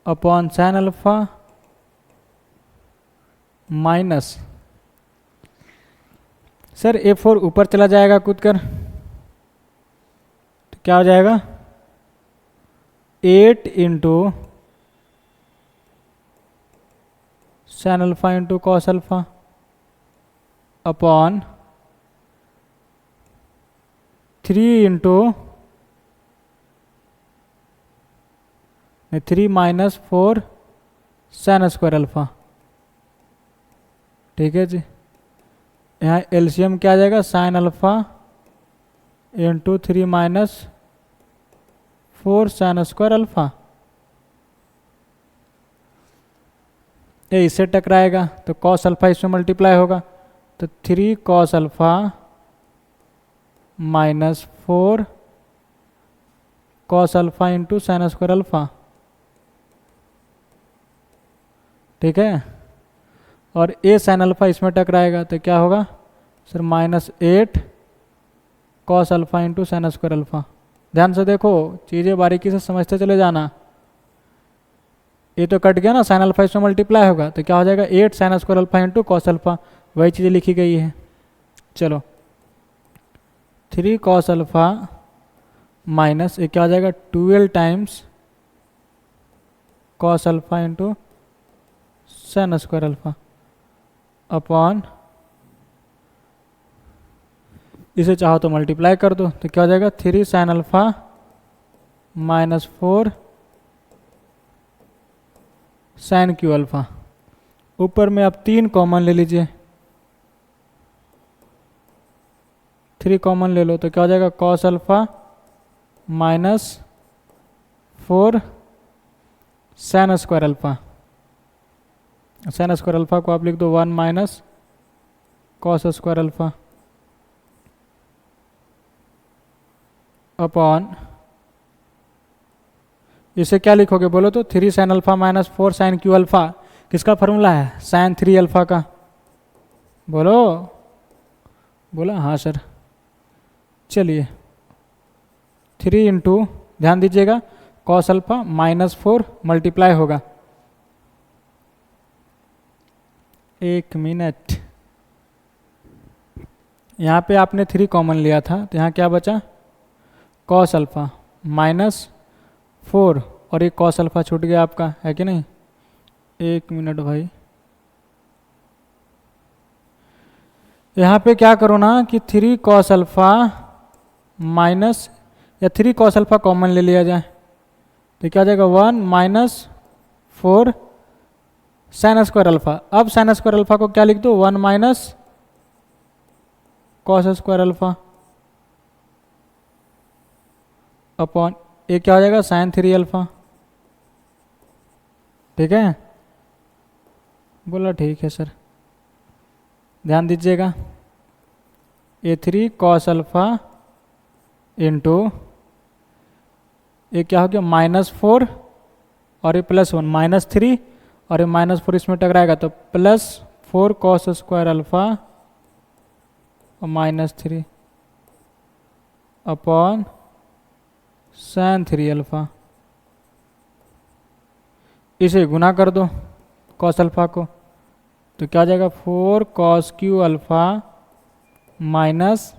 upon sine alpha minus, sir A4 ऊपर चला जाएगा कूद कर तो क्या हो जाएगा 8 into sine alpha into cos alpha upon 3 into 3 minus 4 sine square alpha. ठीक है जी, यहाँ एलसीएम क्या आ जाएगा, sine alpha into 3 minus 4 sine square alpha, ये इससे टकराएगा तो कॉस अल्फ़ा इसमें मल्टीप्लाई होगा तो 3 cos alpha minus 4 cos alpha into sine square alpha. ठीक है, और ए साइन अल्फ़ा इसमें टकराएगा तो क्या होगा sir -8 cos alpha into sine square alpha. ध्यान से देखो, चीज़ें बारीकी से समझते चले जाना। ये तो कट गया ना, साइन अल्फ़ा इसमें मल्टीप्लाई होगा तो क्या हो जाएगा 8 sign square alpha into cos alpha, वही चीज़ें लिखी गई है। चलो 3 कॉस अल्फ़ा माइनस ये क्या हो जाएगा 12 times cos alpha into sine square alpha upon, इसे चाहो तो मल्टीप्लाई कर दो तो क्या हो जाएगा 3 sine alpha minus 4 sine cube alpha. ऊपर में आप 3 कॉमन ले लीजिए 3 कॉमन ले लो तो क्या हो जाएगा cos alpha minus 4 sine square alpha. Sine square alpha को आप लिख दो 1 minus cos square alpha upon, इसे क्या लिखोगे बोलो तो 3 sine alpha minus 4 sine cube alpha. किसका फॉर्मूला है साइन 3 अल्फा का। बोलो बोला हाँ सर। चलिए 3 इंटू ध्यान दीजिएगा कॉस अल्फा माइनस 4 मल्टीप्लाई होगा, 1 मिनट, यहाँ पे आपने 3 कॉमन लिया था तो यहाँ क्या बचा कॉस अल्फा माइनस 4 और एक कॉस अल्फा छूट गया आपका, है कि नहीं। 1 मिनट भाई, यहाँ पे क्या करो ना कि 3 कॉस अल्फा माइनस या 3 कॉस अल्फा कॉमन ले लिया जाए तो क्या हो जाएगा 1 माइनस 4 साइन स्क्वायर अल्फा। अब साइन स्क्वायर अल्फा को क्या लिख दो 1 minus cos square alpha upon ये क्या हो जाएगा साइन 3 अल्फा। ठीक है, बोला ठीक है सर। ध्यान दीजिएगा ये 3 कॉस अल्फा इंटू ये क्या हो गया -4 और ये +1 -3 और ये -4 इसमें टकराएगा तो +4 कॉस स्क्वायर अल्फा और -3 अपॉन साइन 3 अल्फा। इसे गुना कर दो कॉस अल्फा को तो क्या आ जाएगा 4 cos Q alpha minus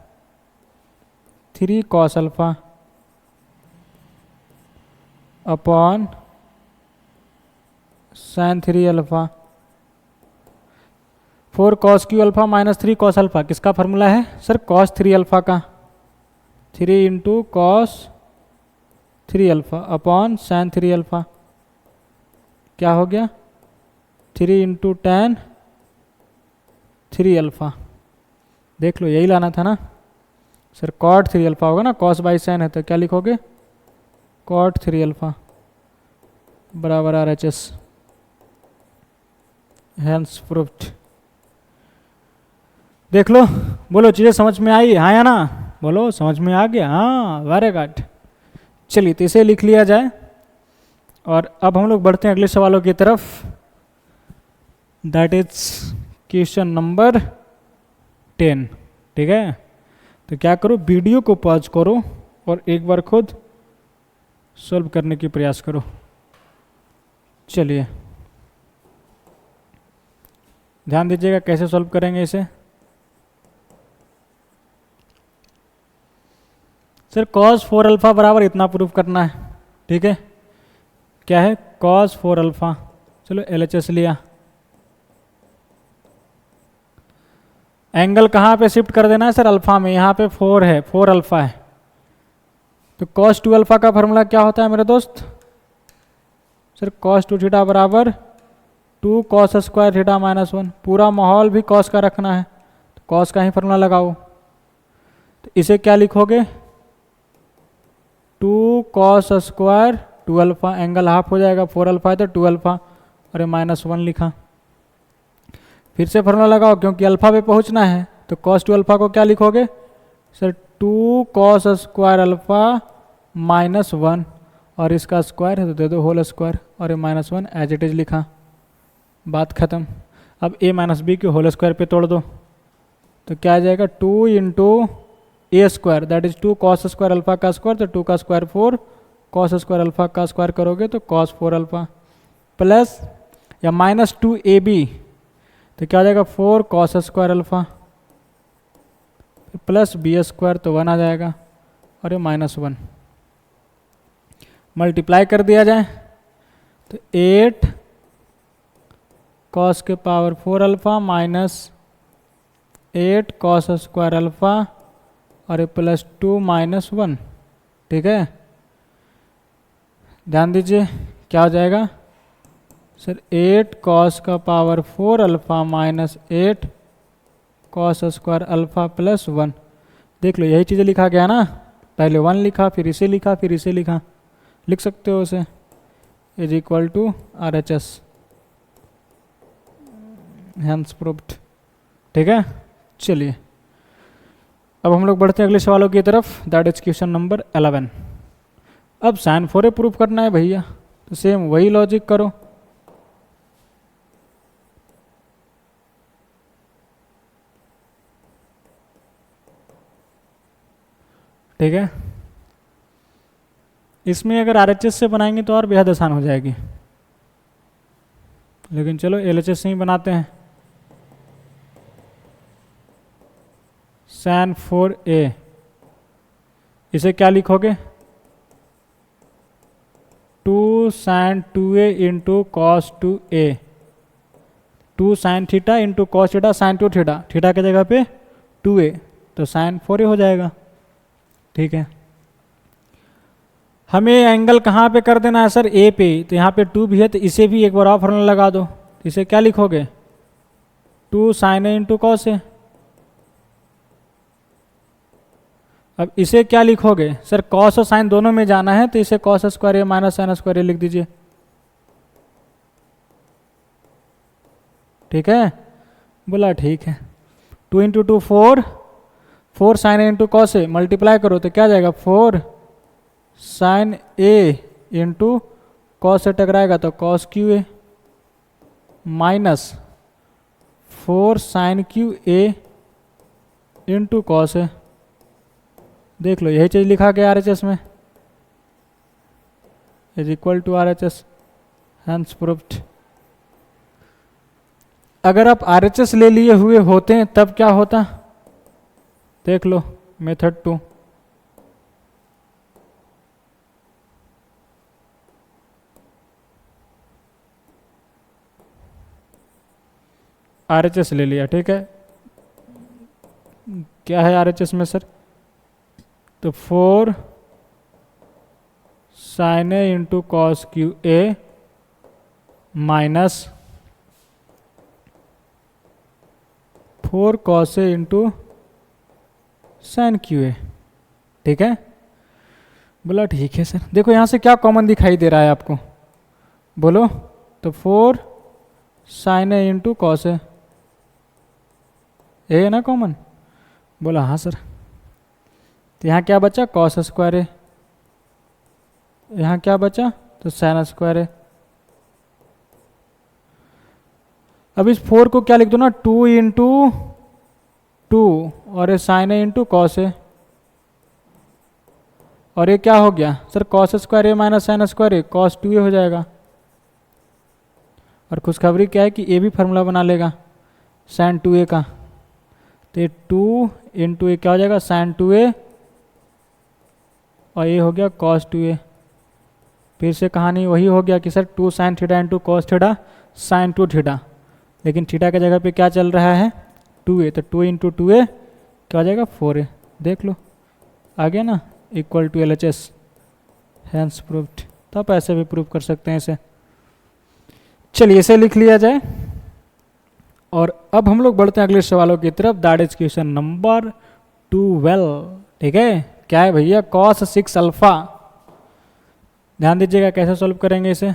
3 cos alpha upon sine 3 alpha. 4 cos Q alpha minus 3 cos alpha किसका फॉर्मूला है सर कॉस 3 अल्फा का। 3 into cos 3 alpha upon sine 3 alpha क्या हो गया 3 इंटू टेन 3 अल्फा। देख लो यही लाना था ना सर, कॉट 3 अल्फा होगा ना, कॉस बाई साइन है तो क्या लिखोगे कॉट 3 अल्फा बराबर RHS। Hence proved. देख लो, बोलो चीज़ें समझ में आई हाँ या ना, बोलो समझ में आ गया हाँ वेरी गुड। चलिए तो इसे लिख लिया जाए और अब हम लोग बढ़ते हैं अगले सवालों की तरफ। That is question number 10। ठीक है, तो क्या करो वीडियो को पॉज करो और एक बार खुद सॉल्व करने की प्रयास करो। चलिए ध्यान दीजिएगा कैसे सॉल्व करेंगे इसे। सर cos 4 अल्फा बराबर इतना प्रूफ करना है। ठीक है, क्या है cos 4 अल्फा, चलो LHS लिया, एंगल कहाँ पे शिफ्ट कर देना है सर अल्फा में, यहाँ पे 4 है 4 अल्फा है तो cos 2 अल्फा का फॉर्मूला क्या होता है मेरे दोस्त सर cos 2 थीटा बराबर 2 cos स्क्वायर थीटा -1। पूरा माहौल भी cos का रखना है तो cos का ही फॉर्मूला लगाओ तो इसे क्या लिखोगे 2 cos square 2 alpha, angle half हो जाएगा 4 अल्फा है तो 2 अल्फा और ये -1 लिखा। फिर से फॉर्मूला लगाओ क्योंकि अल्फा पे पहुंचना है तो cos 2 अल्फा को क्या लिखोगे सर 2 cos स्क्वायर अल्फा -1 और इसका स्क्वायर है तो दे दो होल स्क्वायर और ये -1 एज इट इज लिखा, बात खत्म। अब a माइनस बी के होल स्क्वायर पे तोड़ दो तो क्या आ जाएगा 2 into A square that is 2 cos square alpha का स्क्वायर तो 2 का स्क्वायर 4 cos स्क्वायर अल्फा का स्क्वायर करोगे तो cos 4 अल्फा प्लस या -2ab तो क्या आ जाएगा 4 cos square alpha plus B square तो 1 आ जाएगा और ये -1 मल्टीप्लाई कर दिया जाए तो 8 cos के power 4 alpha minus 8 cos square alpha और ये +2 -1। ठीक है, ध्यान दीजिए क्या हो जाएगा सर 8 cos का power 4 alpha minus 8 cos square alpha +1 देख लो यही चीज़ें लिखा गया ना, पहले 1 लिखा, फिर इसे लिखा, फिर इसे लिखा, लिख सकते हो उसे, is equal to R H S, hence proved. ठीक है, चलिए अब हम लोग बढ़ते हैं अगले सवालों की तरफ, दैट इज क्वेश्चन नंबर 11। अब साइन 4a प्रूफ करना है भैया, तो सेम वही लॉजिक करो। ठीक है, इसमें अगर आरएचएस से बनाएंगे तो और बेहद आसान हो जाएगी, लेकिन चलो एलएचएस से ही बनाते हैं। साइन 4a, इसे क्या लिखोगे, 2 साइन 2a इंटू cos 2a, 2 sine theta into cos theta, sine 2 theta, theta की जगह पे 2a, तो साइन 4a हो जाएगा। ठीक है, हमें एंगल कहाँ पे कर देना है सर, ए पे, तो यहाँ पे 2 भी है, तो इसे भी एक बार और फॉर्मूला लगा दो, इसे क्या लिखोगे, 2 साइन ए इंटू कॉस ए। अब इसे क्या लिखोगे सर, कॉस और साइन दोनों में जाना है, तो इसे cos square A minus sine square ए लिख दीजिए। ठीक है, बोला ठीक है, 2 into 2 4, 4 sine A into cos A, multiply करो तो क्या जाएगा, 4 साइन ए इंटू कॉस से टकराएगा तो cos Q A, minus 4 sine Q A into cos A. देख लो यही चीज़ लिखा गया आरएचएस में, is equal to RHS, hence proved. अगर आप आरएचएस ले लिए हुए होते हैं तब क्या होता, देख लो मेथड 2, आरएचएस ले लिया। ठीक है, क्या है आरएचएस में सर, तो 4 sine A into cos Q A minus 4 cos A into sine Q A. ठीक है, बोला ठीक है सर। देखो यहाँ से क्या कॉमन दिखाई दे रहा है आपको, बोलो, तो 4 साइन ए इंटू कॉस ए, ये है ना कॉमन, बोला हाँ सर। तो यहाँ क्या बचा, कॉस स्क्वायर है, यहाँ क्या बचा, तो साइन स्क्वायर है। अब इस 4 को क्या लिख दो ना, 2 इंटू 2, और ये साइन है इंटू कॉस है, और ये क्या हो गया sir, cos square A minus sine square A, cos 2a हो जाएगा। और खुशखबरी क्या है कि ए भी फार्मूला बना लेगा साइन 2a का, तो 2 इंटू ए क्या हो जाएगा, साइन 2a, और ये हो गया कॉस 2a। फिर से कहानी वही हो गया कि sir 2 sine theta into cos theta sine 2 theta, लेकिन थीटा की जगह पे क्या चल रहा है, 2a, तो 2 इंटू 2a क्या हो जाएगा, 4a। देख लो आ गया ना, equal to LHS, hence proved. तो आप ऐसे भी प्रूव कर सकते हैं इसे। चलिए इसे लिख लिया जाए, और अब हम लोग बढ़ते हैं अगले सवालों की तरफ, दैट इज क्वेश्चन नंबर 12। ठीक है, क्या है भैया, कॉस 6 अल्फा। ध्यान दीजिएगा कैसे सॉल्व करेंगे इसे।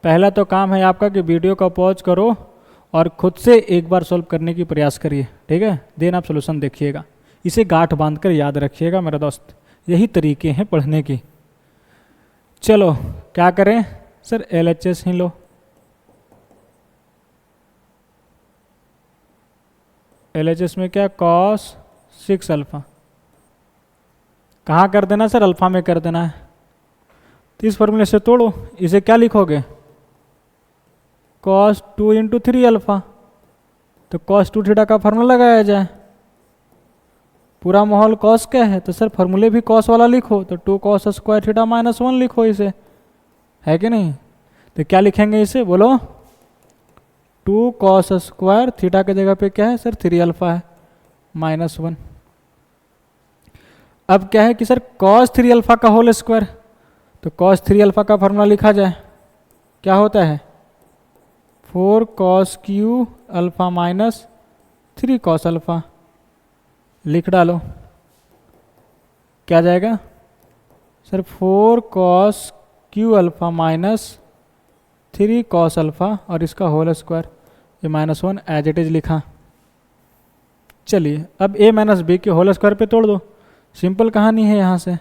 पहला तो काम है आपका कि वीडियो का पॉज करो और खुद से एक बार सॉल्व करने की प्रयास करिए। ठीक है, देन आप सोल्यूशन देखिएगा, इसे गांठ बांधकर याद रखिएगा मेरा दोस्त, यही तरीके हैं पढ़ने की। चलो क्या करें सर, LHS ही लो। LHS में क्या, कॉस 6 अल्फा, कहाँ कर देना सर, अल्फा में कर देना है। तो इस फॉर्मूले से तोड़ो, इसे क्या लिखोगे, कॉस 2 इंटू 3 अल्फा, तो कॉस 2 थीटा का फार्मूला लगाया जाए। पूरा माहौल कॉस क्या है, तो सर फार्मूले भी कॉस वाला लिखो, तो 2 कॉस स्क्वायर थीटा माइनस 1 लिखो इसे, है कि नहीं। तो क्या लिखेंगे इसे, बोलो, 2 कॉस स्क्वायर थीटा के जगह पे क्या है सर, 3 अल्फा है माइनस 1। अब क्या है कि सर कॉस 3 अल्फा का होल स्क्वायर, तो कॉस 3 अल्फा का फार्मूला लिखा जाए, क्या होता है, 4 cos Q alpha minus 3 cos alpha, लिख डालो, क्या जाएगा sir 4 cos Q alpha minus 3 cos alpha और इसका होल स्क्वायर, ये -1 एज इट इज़ लिखा। चलिए अब a माइनस बी के होल स्क्वायर पे तोड़ दो, सिंपल कहानी है यहाँ से।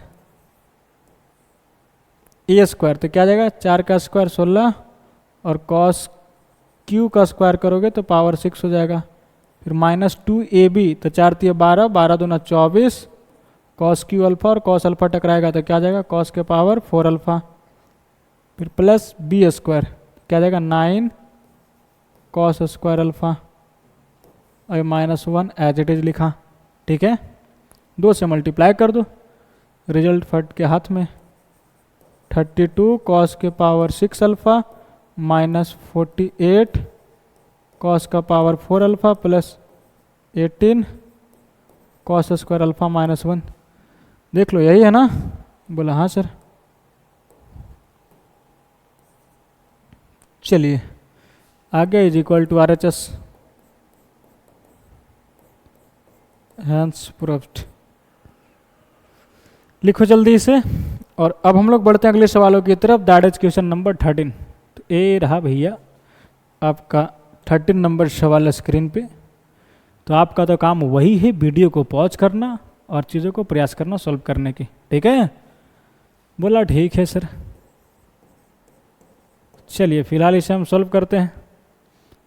ए स्क्वायर तो क्या जाएगा 4 का स्क्वायर 16 और कॉस क्यू का स्क्वायर करोगे तो पावर 6 हो जाएगा। फिर -2ab तो 4 3 12, 12 दूना 24, कॉस क्यू अल्फ़ा और कॉस अल्फ़ा टकराएगा तो क्या जाएगा कॉस के पावर 4 अल्फ़ा। फिर प्लस बी स्क्वायर क्या जाएगा 9 कॉस स्क्वायर अल्फ़ा और -1 एज इट इज़ लिखा। ठीक है, 2 से मल्टीप्लाई कर दो, रिजल्ट फट के हाथ में। 32 कॉस के पावर 6 अल्फ़ा -48 कॉस का power 4 alpha plus 18 cos square alpha -1। देख लो यही है ना? बोला हाँ सर। चलिए आगे is equal to RHS, hence proved. लिखो जल्दी इसे। और अब हम लोग बढ़ते हैं अगले सवालों की तरफ, दैट इज क्वेश्चन नंबर 13। तो ये रहा भैया आपका 13 नंबर सवाल स्क्रीन पे। तो आपका तो काम वही है वीडियो को पॉज करना और चीज़ों को प्रयास करना सॉल्व करने की। ठीक है, बोला ठीक है सर। चलिए फिलहाल इसे हम सॉल्व करते हैं।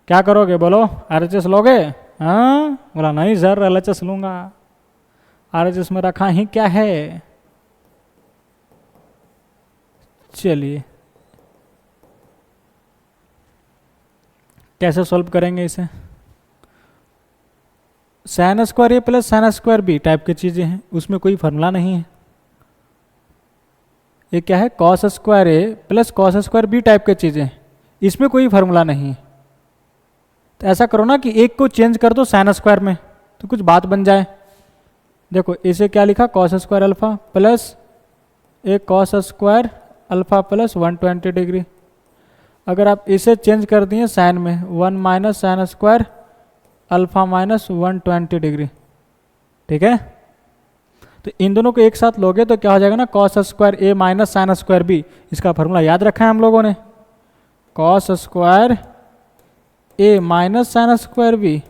क्या करोगे बोलो, RHS लोगे? हाँ, बोला नहीं सर LHS लूँगा, RHS में रखा ही क्या है। चलिए कैसे सॉल्व करेंगे इसे। Sine square A plus sine square B type की चीज़ें हैं, उसमें कोई फार्मूला नहीं है। ये क्या है cos square A plus cos square B type की चीज़ें, इसमें कोई फार्मूला नहीं है। तो ऐसा करो ना कि एक को चेंज कर दो साइन स्क्वायर में तो कुछ बात बन जाए। देखो इसे क्या लिखा कॉस स्क्वायर अल्फ़ा प्लस एक cos square alpha plus 120 degree. अगर आप इसे चेंज कर दिए साइन में 1 minus sine square alpha minus 120 degree. ठीक है, तो इन दोनों को एक साथ लोगे तो क्या हो जाएगा ना cos square A minus sine square B. इसका फार्मूला याद रखा है हम लोगों ने, cos square A minus sine square B.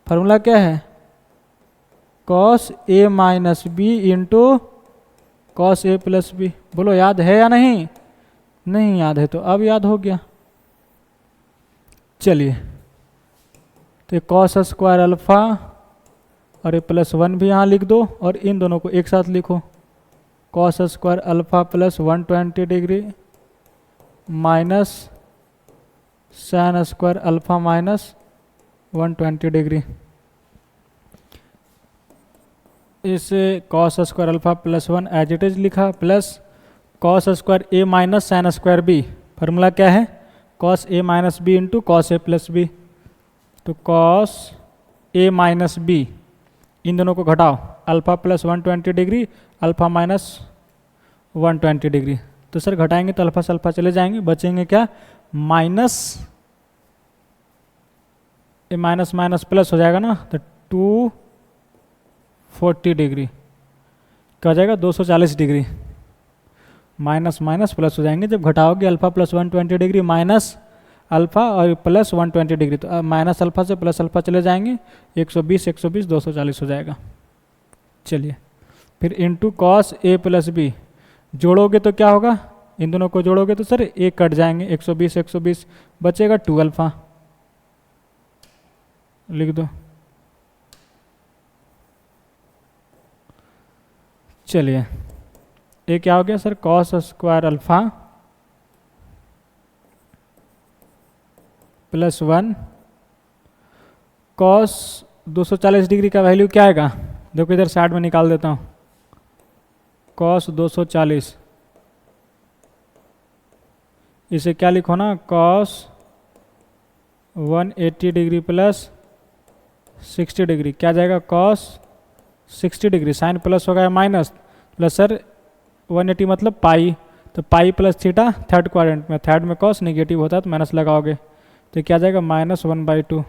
Formula क्या है cos A minus B into cos A plus B. बोलो याद है या नहीं? नहीं याद है तो अब याद हो गया। चलिए तो कॉस स्क्वायर अल्फ़ा और ये +1 भी यहाँ लिख दो और इन दोनों को एक साथ लिखो, cos square alpha plus 120 degree minus sine square alpha minus 120 degree. इसे cos square alpha +1 as it is लिखा plus cos square A minus sine square B. Formula क्या है cos A minus B into cos A plus B. तो cos A minus B, इन दोनों को घटाओ, alpha plus 120 degree alpha minus 120 degree. तो sir घटाएंगे तो अल्फ़ा से अल्फ़ा चले जाएंगे, बचेंगे क्या माइनस ए माइनस माइनस प्लस हो जाएगा ना, तो 240 डिग्री क्या हो जाएगा 240 डिग्री। माइनस माइनस प्लस हो जाएंगे जब घटाओगे, alpha plus 120 degree minus alpha और प्लस 120 डिग्री, तो माइनस अल्फ़ा से प्लस अल्फ़ा चले जाएंगे, 120 120 240 हो जाएगा। चलिए फिर into cos A plus B, जोड़ोगे तो क्या होगा, इन दोनों को जोड़ोगे तो सर एक कट जाएंगे, 120 120 बचेगा 2 अल्फ़ा, लिख दो। चलिए ये क्या हो गया sir cos square alpha +1 cos 240 degree का वैल्यू क्या आएगा, देखो इधर साइड में निकाल देता हूँ, कॉस 240, इसे क्या लिखो ना कॉस 180 डिग्री प्लस 60 डिग्री, क्या जाएगा कॉस 60 डिग्री, साइन प्लस हो गया माइनस प्लस सर 180 मतलब पाई, तो pi plus theta third quadrant में, थर्ड में कॉस नेगेटिव होता है तो माइनस लगाओगे तो क्या जाएगा -1/2।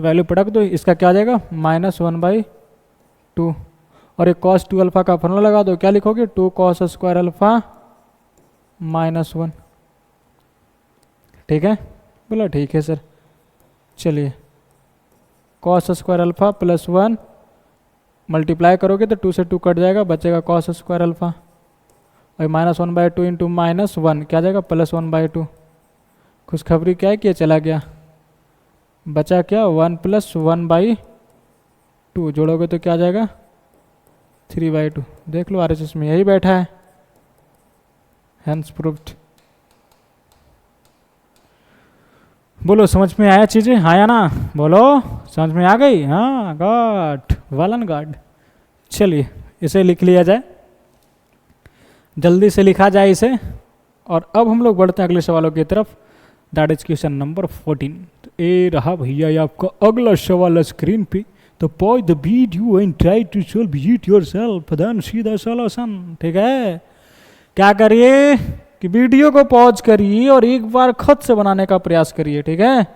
तो वैल्यू पटक दो, इसका क्या आ जाएगा -1/2। और एक cos 2 अल्फा का फॉर्मूला लगा दो, क्या लिखोगे 2 cos स्क्वायर अल्फा -1। ठीक है, बोला ठीक है सर। चलिए cos स्क्वायर अल्फा +1 मल्टीप्लाई करोगे तो 2 से 2 कट जाएगा, बचेगा cos स्क्वायर अल्फा और -1/2 इंटू -1 क्या जाएगा +1/2। खुशखबरी क्या है कि ये चला गया, बचा क्या 1 + 1/2, जोड़ोगे तो क्या आ जाएगा 3/2। देख लो आरएचएस में यही बैठा है, हैंस प्रूव्ड। बोलो समझ में आया चीजें, आया ना, बोलो समझ में आ गई, हाँ गॉड वालन गॉड। चलिए इसे लिख लिया जाए, जल्दी से लिखा जाए इसे। और अब हम लोग बढ़ते हैं अगले सवालों की तरफ, दैट इज क्वेश्चन नंबर 14। तो ये रहा भैया ये आपका अगला सवाल स्क्रीन पे। तो pause the video and try to solve it yourself, then see the solution. ठीक है, क्या करिए कि वीडियो को पॉज करिए और एक बार खुद से बनाने का प्रयास करिए। ठीक है,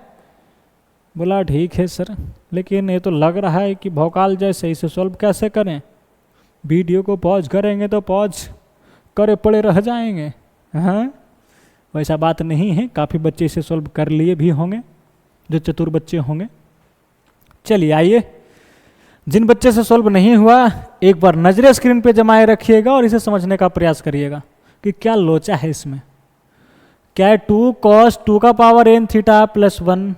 बोला ठीक है सर, लेकिन ये तो लग रहा है कि भौकाल जैसे इसे सॉल्व कैसे करें, वीडियो को पॉज करेंगे तो पॉज करे पड़े रह जाएंगे। हाँ वैसा बात नहीं है, काफ़ी बच्चे इसे सॉल्व कर लिए भी होंगे जो चतुर बच्चे होंगे। चलिए आइए, जिन बच्चे से सॉल्व नहीं हुआ एक बार नजरें स्क्रीन पे जमाए रखिएगा और इसे समझने का प्रयास करिएगा कि क्या लोचा है इसमें। क्या है 2 cos 2 का power n theta plus 1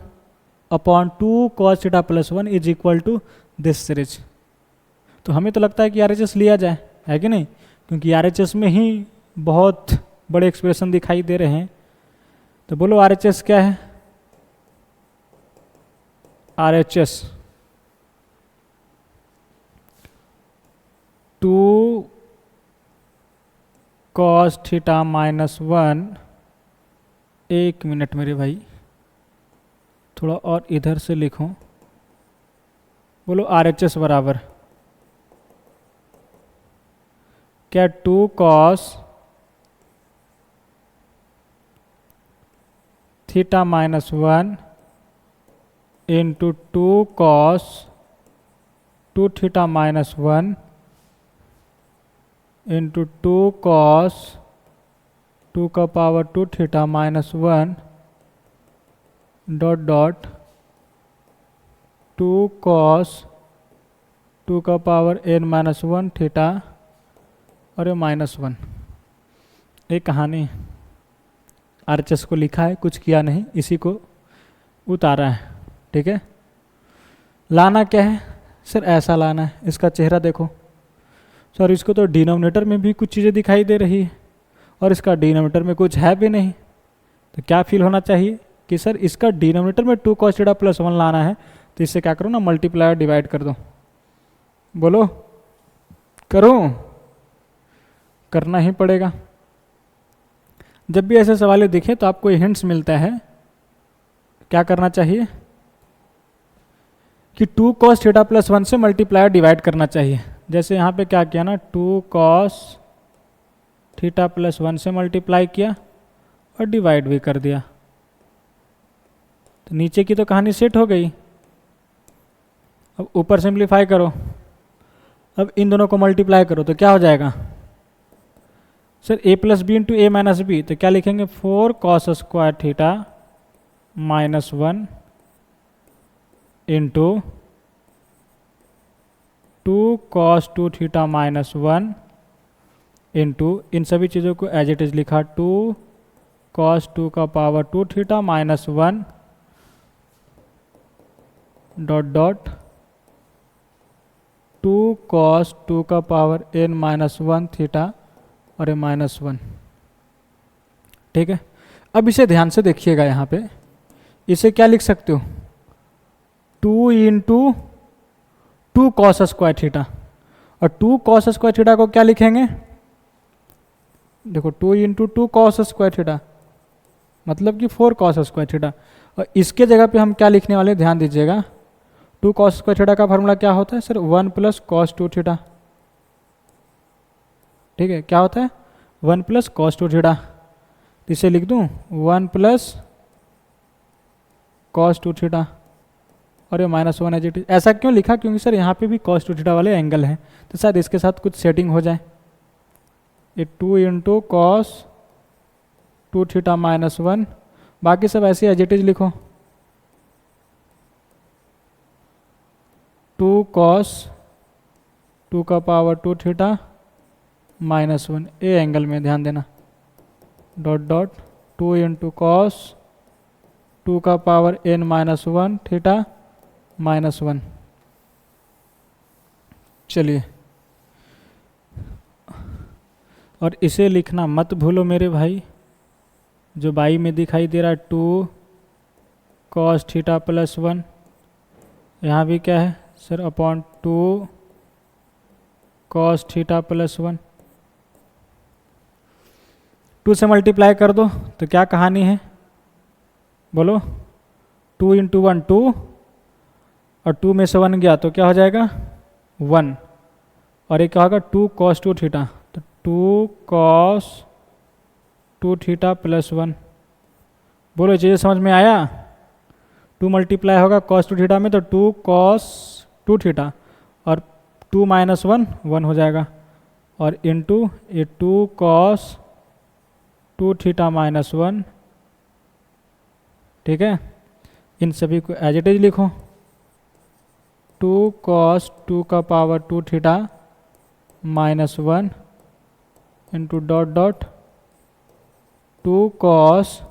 upon 2 cos theta plus 1 is equal to this series. तो हमें तो लगता है कि आरएचएस लिया जाए, है कि नहीं, क्योंकि आरएचएस में ही बहुत बड़े एक्सप्रेशन दिखाई दे रहे हैं। तो बोलो आरएचएस क्या है, आरएचएस 2 cos थीटा माइनस 1। एक मिनट मेरे भाई, थोड़ा और इधर से लिखो। बोलो आरएचएस बराबर क्या 2 cos theta minus 1 into 2 cos 2 theta minus 1 into 2 cos 2 का power 2 theta minus 1 dot dot 2 cos 2 का पावर n माइनस 1 थीटा और -1। एक कहानी आरएचएस को लिखा है, कुछ किया नहीं, इसी को उतारा है। ठीक है, लाना क्या है सर, ऐसा लाना है, इसका चेहरा देखो सर, इसको तो डिनोमिनेटर में भी कुछ चीज़ें दिखाई दे रही है और इसका डिनोमिनेटर में कुछ है भी नहीं। तो क्या फील होना चाहिए कि सर इसका डिनोमिनेटर में 2 cos थीटा प्लस 1 लाना है, तो इससे क्या करो ना, मल्टीप्लाई और डिवाइड कर दो। बोलो करूं, करना ही पड़ेगा। जब भी ऐसे सवाल दिखे तो आपको हिंट्स मिलता है, क्या करना चाहिए कि 2 cos थीटा प्लस 1 से मल्टीप्लाई और डिवाइड करना चाहिए। जैसे यहाँ पे क्या किया ना, 2 cos थीटा प्लस 1 से मल्टीप्लाई किया और डिवाइड भी कर दिया, तो नीचे की तो कहानी सेट हो गई। अब ऊपर सिंप्लीफाई करो, अब इन दोनों को मल्टीप्लाई करो तो क्या हो जाएगा sir, a plus B into A minus B. तो क्या लिखेंगे 4 cos square theta minus 1 into 2 cos 2 theta minus 1 into, इन सभी चीज़ों को एज इट इज लिखा 2 cos 2 का power 2 theta minus 1 dot dot 2 cos 2 का पावर n माइनस 1 थीटा और -1। ठीक है, अब इसे ध्यान से देखिएगा, यहाँ पे इसे क्या लिख सकते हो 2 इंटू 2 cos स्क्वायर थीटा, और 2 cos स्क्वायर थीटा को क्या लिखेंगे, देखो 2 इंटू 2 cos स्क्वायर थीटा मतलब कि 4 cos स्क्वायर थीटा। और इसके जगह पे हम क्या लिखने वाले, ध्यान दीजिएगा, 2 cos स्क्वायर थीटा का फार्मूला क्या होता है सर, 1 + cos 2 थीटा। ठीक है, क्या होता है 1 + cos 2 थीटा। इसे लिख दूं 1 + cos 2 थीटा और ये -1 एज इट इज। ऐसा क्यों लिखा? क्योंकि सर यहाँ पे भी cos 2 थीटा वाले एंगल हैं, तो शायद इसके साथ कुछ सेटिंग हो जाए। ये 2 इंटू cos 2 थीटा -1, बाकी सब ऐसे एज इट इज लिखो। 2 cos 2 का पावर 2 थीटा -1, ए एंगल में ध्यान देना, डॉट डॉट 2 इंटू कॉस 2 का पावर n-1 थीटा -1। चलिए, और इसे लिखना मत भूलो मेरे भाई, जो बाई में दिखाई दे रहा है 2 cos थीटा +1, यहाँ भी क्या है सर अपॉन 2 cos थीटा +1। 2 से मल्टीप्लाई कर दो तो क्या कहानी है बोलो? 2 इंटू 1 2, और 2 में से 1 गया तो क्या हो जाएगा 1, और ये क्या होगा 2 cos 2 थीटा, तो 2 cos 2 थीटा +1। बोलो ये चीज़ें समझ में आया? 2 मल्टीप्लाई होगा cos 2 थीटा में तो 2 cos 2 थीटा, और 2 - 1 1 हो जाएगा, और इंटू ये 2 cos 2 थीटा -1। ठीक है, इन सभी को एज इट इज लिखो। 2 cos 2 का power 2 theta -1 into dot dot 2 cos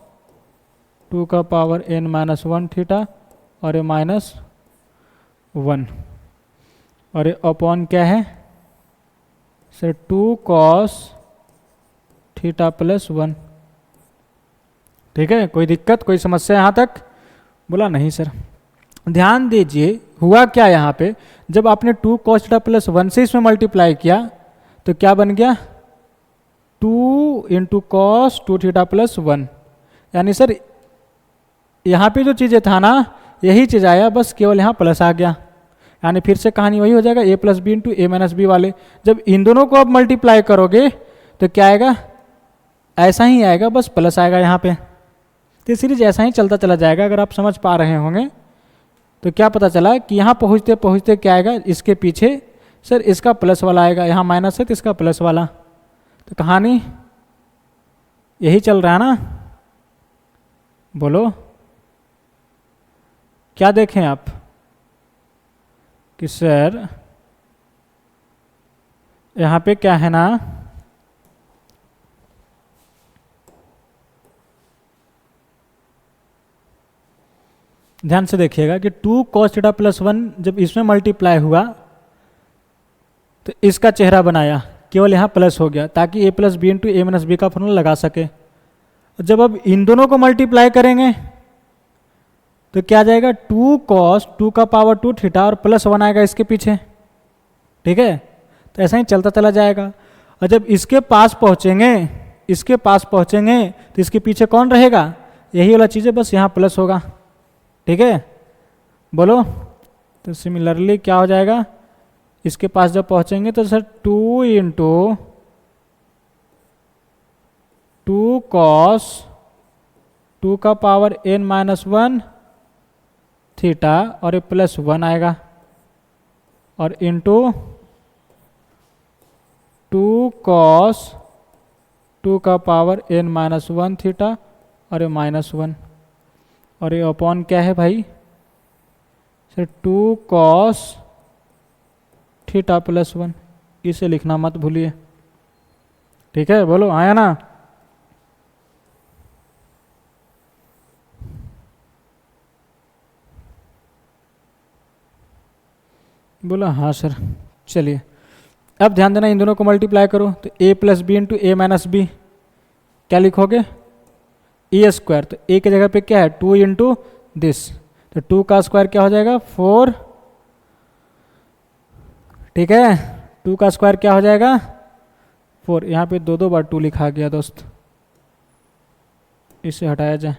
2 का पावर n-1 थीटा, और ये -1, और ये अपॉन क्या है सर 2 cos थीटा +1। ठीक है, कोई दिक्कत, कोई समस्या यहाँ तक? बोला नहीं सर। ध्यान दीजिए हुआ क्या यहाँ पे, जब आपने 2 cos थीटा +1 से इसमें मल्टीप्लाई किया तो क्या बन गया 2 इंटू cos 2 थीटा +1, यानी सर यहाँ पे जो चीज़ें था ना यही चीज़ आया, बस केवल यहाँ प्लस आ गया, यानी फिर से कहानी वही हो जाएगा a + b into a - b वाले। जब इन दोनों को आप मल्टीप्लाई करोगे तो क्या आएगा, ऐसा ही आएगा, बस प्लस आएगा यहाँ पे। तो सीरीज ऐसा ही चलता चला जाएगा। अगर आप समझ पा रहे होंगे तो क्या पता चला कि यहाँ पहुँचते पहुँचते क्या आएगा, इसके पीछे सर इसका प्लस वाला आएगा, यहाँ माइनस है तो इसका प्लस वाला। तो कहानी यही चल रहा है ना? बोलो क्या देखें आप कि सर यहाँ पे क्या है ना, ध्यान से देखिएगा कि 2 cos थीटा +1 जब इसमें मल्टीप्लाई हुआ तो इसका चेहरा बनाया, केवल यहाँ प्लस हो गया ताकि a + b into a - b का फॉर्मूला लगा सके। जब अब इन दोनों को मल्टीप्लाई करेंगे तो क्या आ जाएगा 2 cos 2 का पावर 2 थीटा और +1 आएगा इसके पीछे। ठीक है, तो ऐसा ही चलता चला जाएगा। और जब इसके पास पहुँचेंगे, इसके पास पहुँचेंगे तो इसके पीछे कौन रहेगा, यही वाला चीज़ है, बस यहाँ प्लस होगा। ठीक है, बोलो। तो सिमिलरली क्या हो जाएगा, इसके पास जब पहुंचेंगे तो सर 2 इंटू 2 cos 2 का पावर n-1 थीटा और ये +1 आएगा, और इंटू 2 cos 2 का पावर n-1 थीटा और ये -1, और ये अपॉन क्या है भाई सर 2 cos थीटा +1। इसे लिखना मत भूलिए। ठीक है, बोलो आया ना? बोला हाँ सर। चलिए अब ध्यान देना, इन दोनों को मल्टीप्लाई करो तो a + b into a - b क्या लिखोगे, a²। तो a की जगह पे क्या है 2 इंटू दिस, तो 2 का स्क्वायर क्या हो जाएगा 4। ठीक है, 2 का स्क्वायर क्या हो जाएगा 4। यहाँ पे 2 बार 2 लिखा गया दोस्त, इसे हटाया जाए।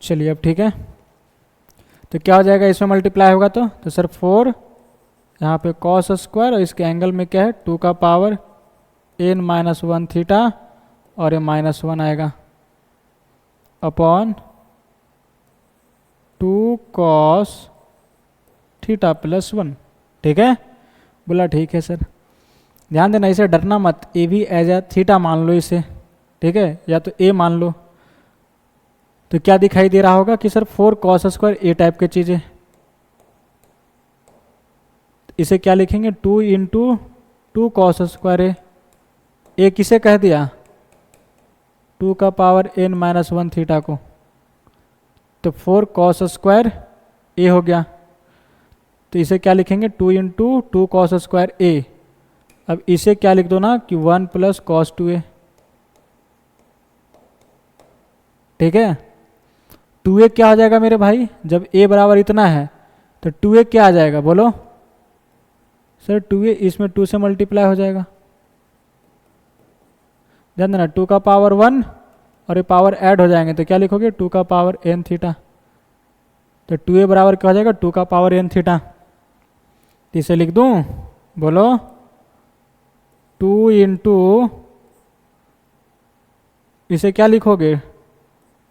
चलिए अब ठीक है, तो क्या हो जाएगा इसमें मल्टीप्लाई होगा तो सर 4 यहाँ पे cos स्क्वायर, और इसके एंगल में क्या है 2 का पावर n-1 थीटा और ये -1 आएगा। Upon 2 cos theta plus 1। ठीक है, बोला ठीक है सर। ध्यान देना, इसे डरना मत, ए भी एज ए थीटा मान लो इसे, ठीक है, या तो ए मान लो। तो क्या दिखाई दे रहा होगा कि सर 4 cos स्क्वायर ए टाइप की चीज़ें। इसे क्या लिखेंगे, 2 इंटू 2 cos स्क्वायर ए किसे कह दिया, 2 का पावर n माइनस 1 थीटा को। तो 4 cos स्क्वायर ए हो गया। तो इसे क्या लिखेंगे, 2 इंटू 2 cos स्क्वायर ए। अब इसे क्या लिख दो ना कि 1 प्लस cos 2a। ठीक है, 2a क्या हो जाएगा मेरे भाई, जब a बराबर इतना है तो 2a क्या आ जाएगा बोलो सर, 2a इसमें 2 से मल्टीप्लाई हो जाएगा। ध्यान देना, 2 का पावर 1 और ये पावर ऐड हो जाएंगे तो क्या लिखोगे, 2 का पावर n थीटा। तो 2a बराबर क्या हो जाएगा, 2 का पावर n थीटा। तो इसे लिख दूं, बोलो 2 इंटू, इसे क्या लिखोगे,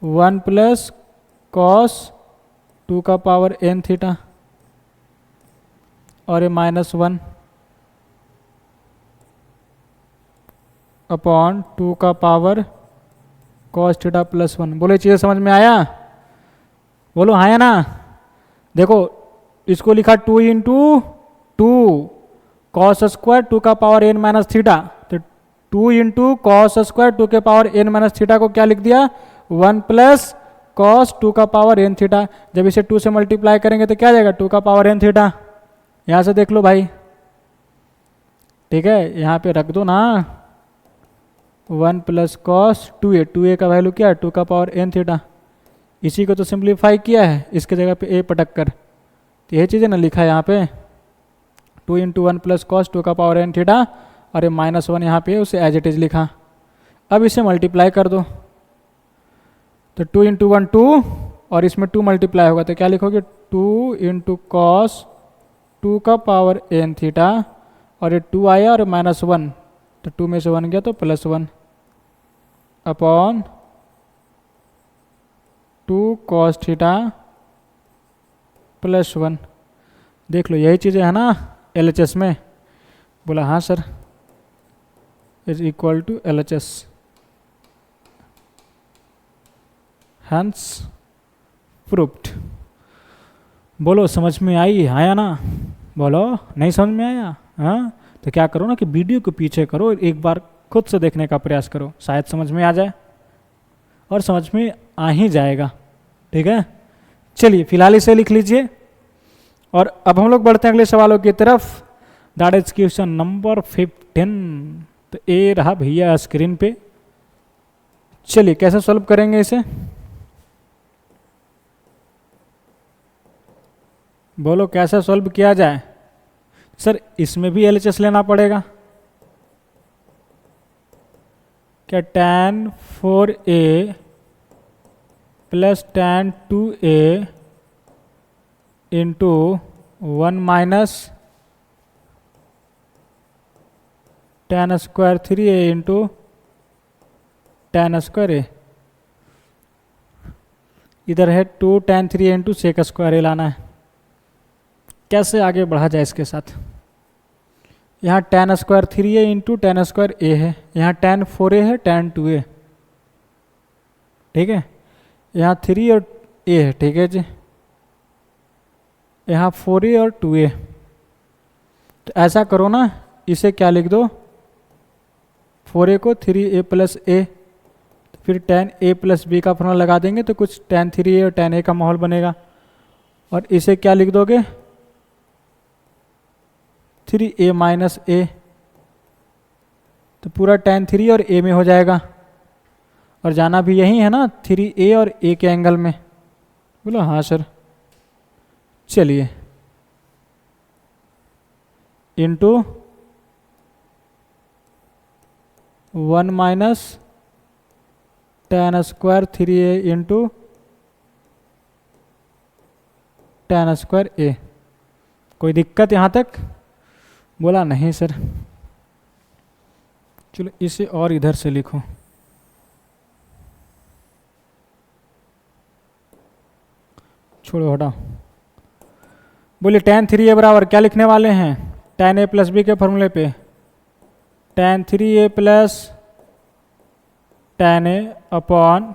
1 प्लस कॉस 2 का पावर n थीटा और ये माइनस 1 अपॉन 2 का पावर कॉस थीटा प्लस 1। बोलो ये चीज़ें समझ में आया, बोलो हाँ या ना। देखो इसको लिखा 2 इंटू 2 कॉस स्क्वायर 2 का पावर n माइनस थीटा। तो 2 इंटू कॉस स्क्वायर 2 के पावर n माइनस थीटा को क्या लिख दिया, 1 प्लस कॉस 2 का पावर n थीटा। जब इसे 2 से मल्टीप्लाई करेंगे तो क्या जाएगा, 2 का पावर n थीटा। यहाँ से देख लो भाई, ठीक है, यहाँ पे रख दो ना 1 प्लस कॉस 2a का वैल्यू क्या है, 2 का पावर n थीटा। इसी को तो सिंप्लीफाई किया है, इसके जगह पे a पटक कर। तो यही चीज़ें ना लिखा है यहाँ पे, 2 इंटू 1 प्लस कॉस 2 का पावर n थीटा और ये माइनस 1 यहाँ पे उसे एज इट इज लिखा। अब इसे मल्टीप्लाई कर दो, तो 2 इंटू 1 2 और इसमें 2 मल्टीप्लाई होगा तो क्या लिखोगे, 2 इंटू कॉस 2 का पावर n थीटा और ये 2 आया और माइनस 1, तो 2 में से 1 गया तो plus 1 upon 2 cos theta plus 1। देख लो यही चीज़ें है ना LHS में, बोला हाँ sir, is equal to LHS, hence proved. बोलो समझ में आई हाँ या ना, बोलो नहीं समझ में आया हाँ, तो क्या करो ना कि वीडियो को पीछे करो, एक बार खुद से देखने का प्रयास करो, शायद समझ में आ जाए, और समझ में आ ही जाएगा। ठीक है, चलिए फिलहाल इसे लिख लीजिए और अब हम लोग बढ़ते हैं अगले सवालों की तरफ। That is question number 15। तो ए रहा भैया स्क्रीन पे, चलिए कैसे सॉल्व करेंगे इसे, बोलो कैसे सॉल्व किया जाए। सर इसमें भी LHS लेना पड़ेगा क्या, tan 4a plus tan 2a into 1 minus tan square 3a into tan square a। इधर है 2 tan 3a into sec square a लाना है। कैसे आगे बढ़ा जाए इसके साथ, यहाँ tan square 3a into tan square a है, यहाँ tan 4a है tan 2a, ठीक है, यहाँ 3 और a है, ठीक है जी, यहाँ 4a और 2a। तो ऐसा करो ना, इसे क्या लिख दो, 4a को 3a प्लस a, फिर tan a प्लस b का फॉर्मूला लगा देंगे तो कुछ tan 3a और tan a का माहौल बनेगा। और इसे क्या लिख दोगे, 3a माइनस a, तो पूरा tan 3 और a में हो जाएगा, और जाना भी यही है ना 3a और a के एंगल में, बोलो हाँ सर। चलिए into 1 minus tan square 3a into tan square a। कोई दिक्कत यहाँ तक, बोला नहीं सर। चलो इसे और इधर से लिखो, छोड़ो हटाओ। बोलिए tan 3a बराबर क्या लिखने वाले हैं tan a प्लस बी के फॉर्मूले पे, tan 3a plus tan a upon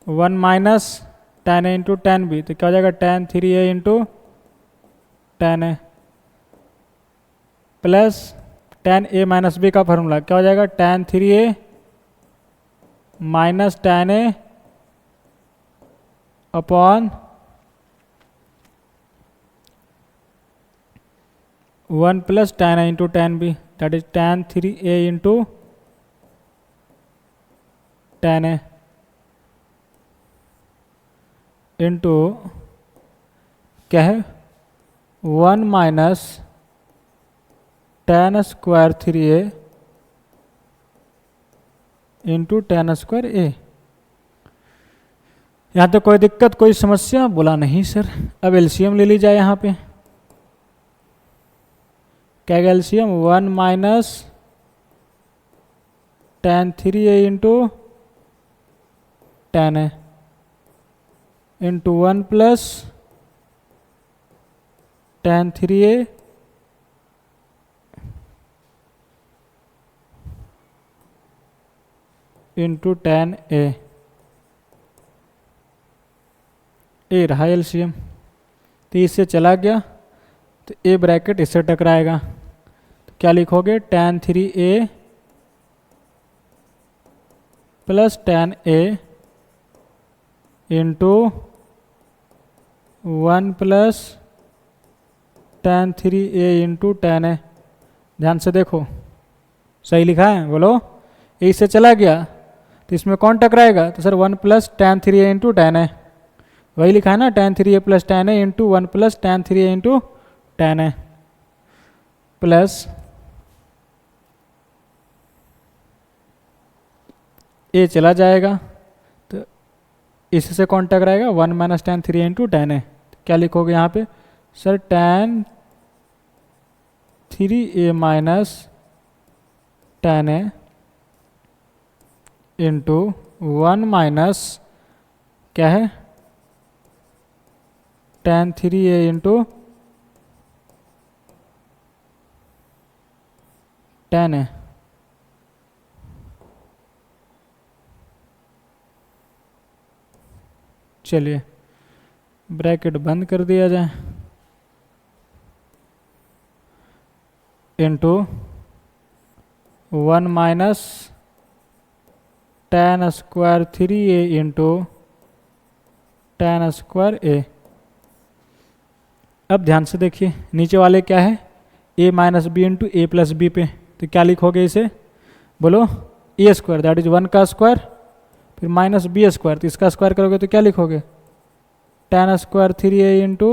1 minus tan a into tan b, तो क्या हो जाएगा tan 3a into tan a plus tan a minus B का फॉर्मूला क्या हो जाएगा tan 3a minus tan a upon 1 plus tan a into tan b, that is tan 3a into tan a into क्या है 1 minus tan square 3a into tan square a। यहाँ तो कोई दिक्कत कोई समस्या? बोला नहीं सर। अब एलसीएम ले ली जाए यहाँ पे, क्या LCM 1 minus tan 3a into tan a into 1 plus tan 3a into tan a, ए रहा एलसीएम। तो इससे चला गया तो ए ब्रैकेट इससे टकराएगा, तो क्या लिखोगे tan 3a plus tan a into 1 plus tan 3a into tan a। ध्यान से देखो सही लिखा है, बोलो। ए इससे चला गया तो इसमें कौन टकराएगा, तो sir 1 plus tan 3a into tan a, वही लिखा है ना tan 3a plus tan a into 1 plus tan 3a into tan a plus A चला जाएगा तो इससे कौन टकराएगा 1 minus tan 3a into tan a। क्या लिखोगे यहाँ पे sir tan 3a minus tan a into 1 minus क्या है tan 3a into tan a। चलिए ब्रैकेट बंद कर दिया जाए, into 1 minus tan square 3a into tan square a। अब ध्यान से देखिए नीचे वाले क्या है a minus B into A plus B पे, तो क्या लिखोगे इसे, बोलो ए स्क्वायर दैट इज 1 का स्क्वायर फिर माइनस बी स्क्वायर, तो इसका स्क्वायर करोगे तो क्या लिखोगे tan square 3a into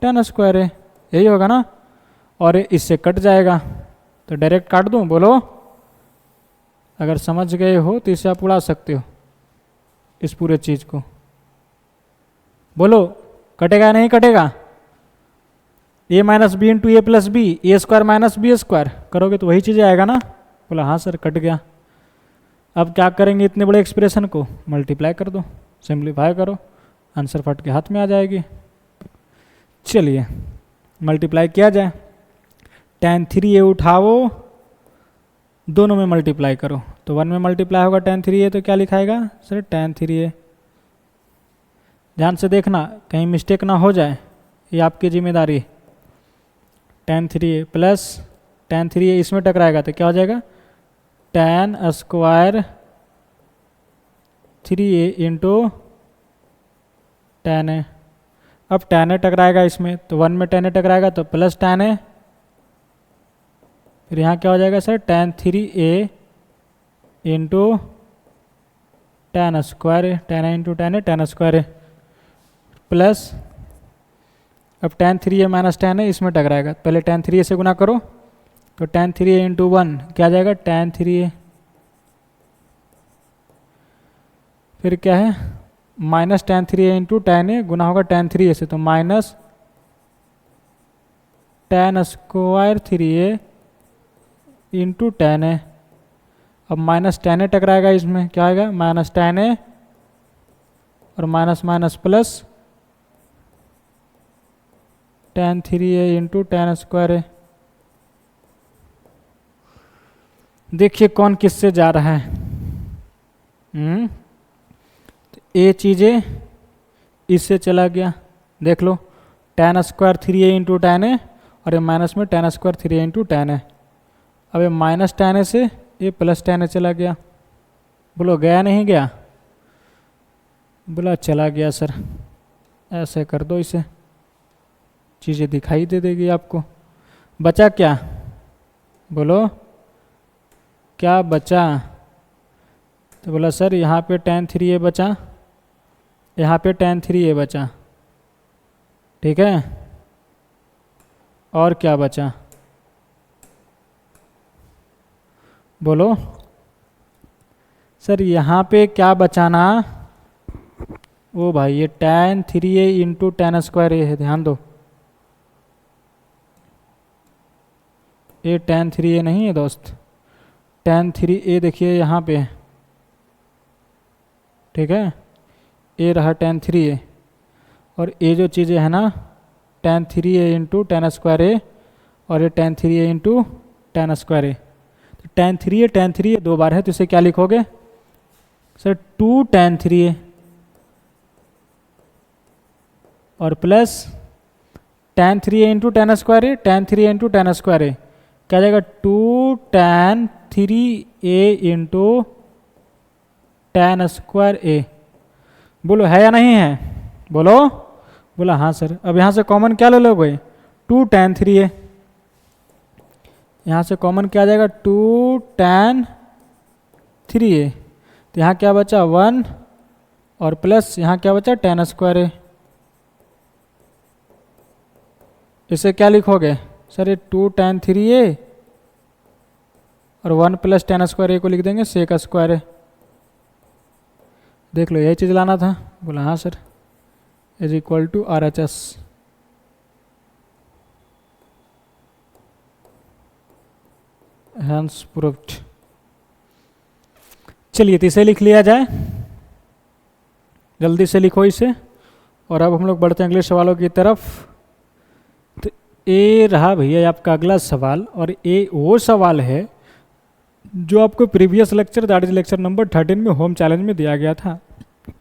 tan square a, यही होगा ना। और इससे कट जाएगा तो डायरेक्ट काट दूं, बोलो। अगर समझ गए हो तो इसे आप उड़ा सकते हो इस पूरे चीज को, बोलो कटेगा नहीं कटेगा। a minus B into A plus B, A square minus B square करोगे तो वही चीज़ आएगा ना। बोला हाँ सर कट गया। अब क्या करेंगे, इतने बड़े एक्सप्रेशन को मल्टीप्लाई कर दो, सिंप्लीफाई करो, आंसर फट के हाथ में आ जाएगी। चलिए मल्टीप्लाई किया जाए, tan 3a उठाओ दोनों में मल्टीप्लाई करो, तो 1 में मल्टीप्लाई होगा tan 3a, तो क्या लिखाएगा सर tan 3a। ध्यान से देखना कहीं मिस्टेक ना हो जाए, ये आपकी जिम्मेदारी। tan 3a plus tan 3a इसमें टकराएगा तो क्या हो जाएगा tan square 3a into tan a। अब tan a टकराएगा इसमें तो 1 में tan a टकराएगा तो प्लस tan a, फिर यहाँ क्या हो जाएगा sir tan 3a into tan square a, tan a into tan a, tan square a plus अब tan 3a minus tan a इसमें टकराएगा, पहले tan 3a से गुना करो तो tan 3a इंटू 1 क्या आ जाएगा tan 3a, फिर क्या है minus tan 3a into tan a गुना होगा tan 3a से, तो minus tan square 3a into tan a। अब माइनस tan a टकराएगा इसमें क्या आएगा माइनस tan a और minus minus plus tan 3a into tan square A. देखिए कौन किससे जा रहा है। तो ए चीज़ें इससे चला गया, देख लो tan square 3a into tan A, और ये माइनस में tan square 3a into tan A. अब ये माइनस tan ए से ये प्लस tan ए चला गया। बोलो गया नहीं गया? बोला चला गया सर। ऐसे कर दो इसे, चीज़ें दिखाई दे देगी आपको। बचा क्या? बोलो क्या बचा? तो बोला सर यहाँ पे tan 3a बचा, यहाँ पे tan 3a बचा, ठीक है। और क्या बचा? बोलो सर यहाँ पे क्या बचाना? ओ भाई ये tan 3a into tan square A है, ध्यान दो। ये tan 3a नहीं है दोस्त, tan 3a देखिए यहाँ पे, ठीक है। ये रहा tan 3a, और ये जो चीज़ें है ना tan 3a into tan square A, और ये tan 3a into tan square A. तो tan 3a दो बार है, तो इसे क्या लिखोगे सर? 2 tan 3a और plus tan 3a into tan square A, tan 3a into tan square A क्या जाएगा? 2 tan 3a into tan square A. बोलो है या नहीं है? बोलो। बोला हाँ सर। अब यहाँ से कॉमन क्या ले लोगे? 2 tan 3a। यहाँ से कॉमन क्या आ जाएगा? 2 tan 3a। तो यहाँ क्या बचा? 1, और प्लस यहाँ क्या बचा? tan स्क्वायर ए। इसे क्या लिखोगे सर? ये 2 tan 3a और 1 प्लस tan स्क्वायर ए को लिख देंगे sec स्क्वायर ए। देख लो यही चीज़ लाना था। बोला हाँ sir, is equal to RHS। Hence proved. चलिए तो इसे लिख लिया जाए, जल्दी से लिखो इसे। और अब हम लोग बढ़ते हैं अगले सवालों की तरफ। तो ये रहा भैया आपका अगला सवाल, और ये वो सवाल है जो आपको previous lecture that is lecture number 13 में होम चैलेंज में दिया गया था।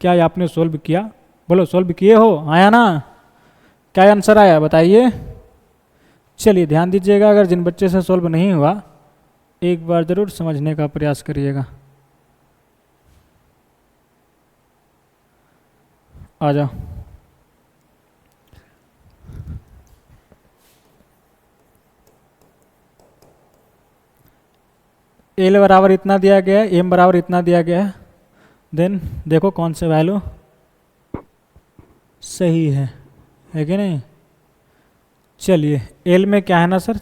क्या ये आपने सोल्व किया? बोलो सोल्व किए हो? आया ना? क्या आंसर आया बताइए। चलिए ध्यान दीजिएगा, अगर जिन बच्चे से सोल्व नहीं हुआ एक बार ज़रूर समझने का प्रयास करिएगा। आ जाओ। एल बराबर इतना दिया गया है, एम बराबर इतना दिया गया है। देन देखो कौन से वैल्यू सही है कि नहीं। चलिए एल में क्या है ना सर?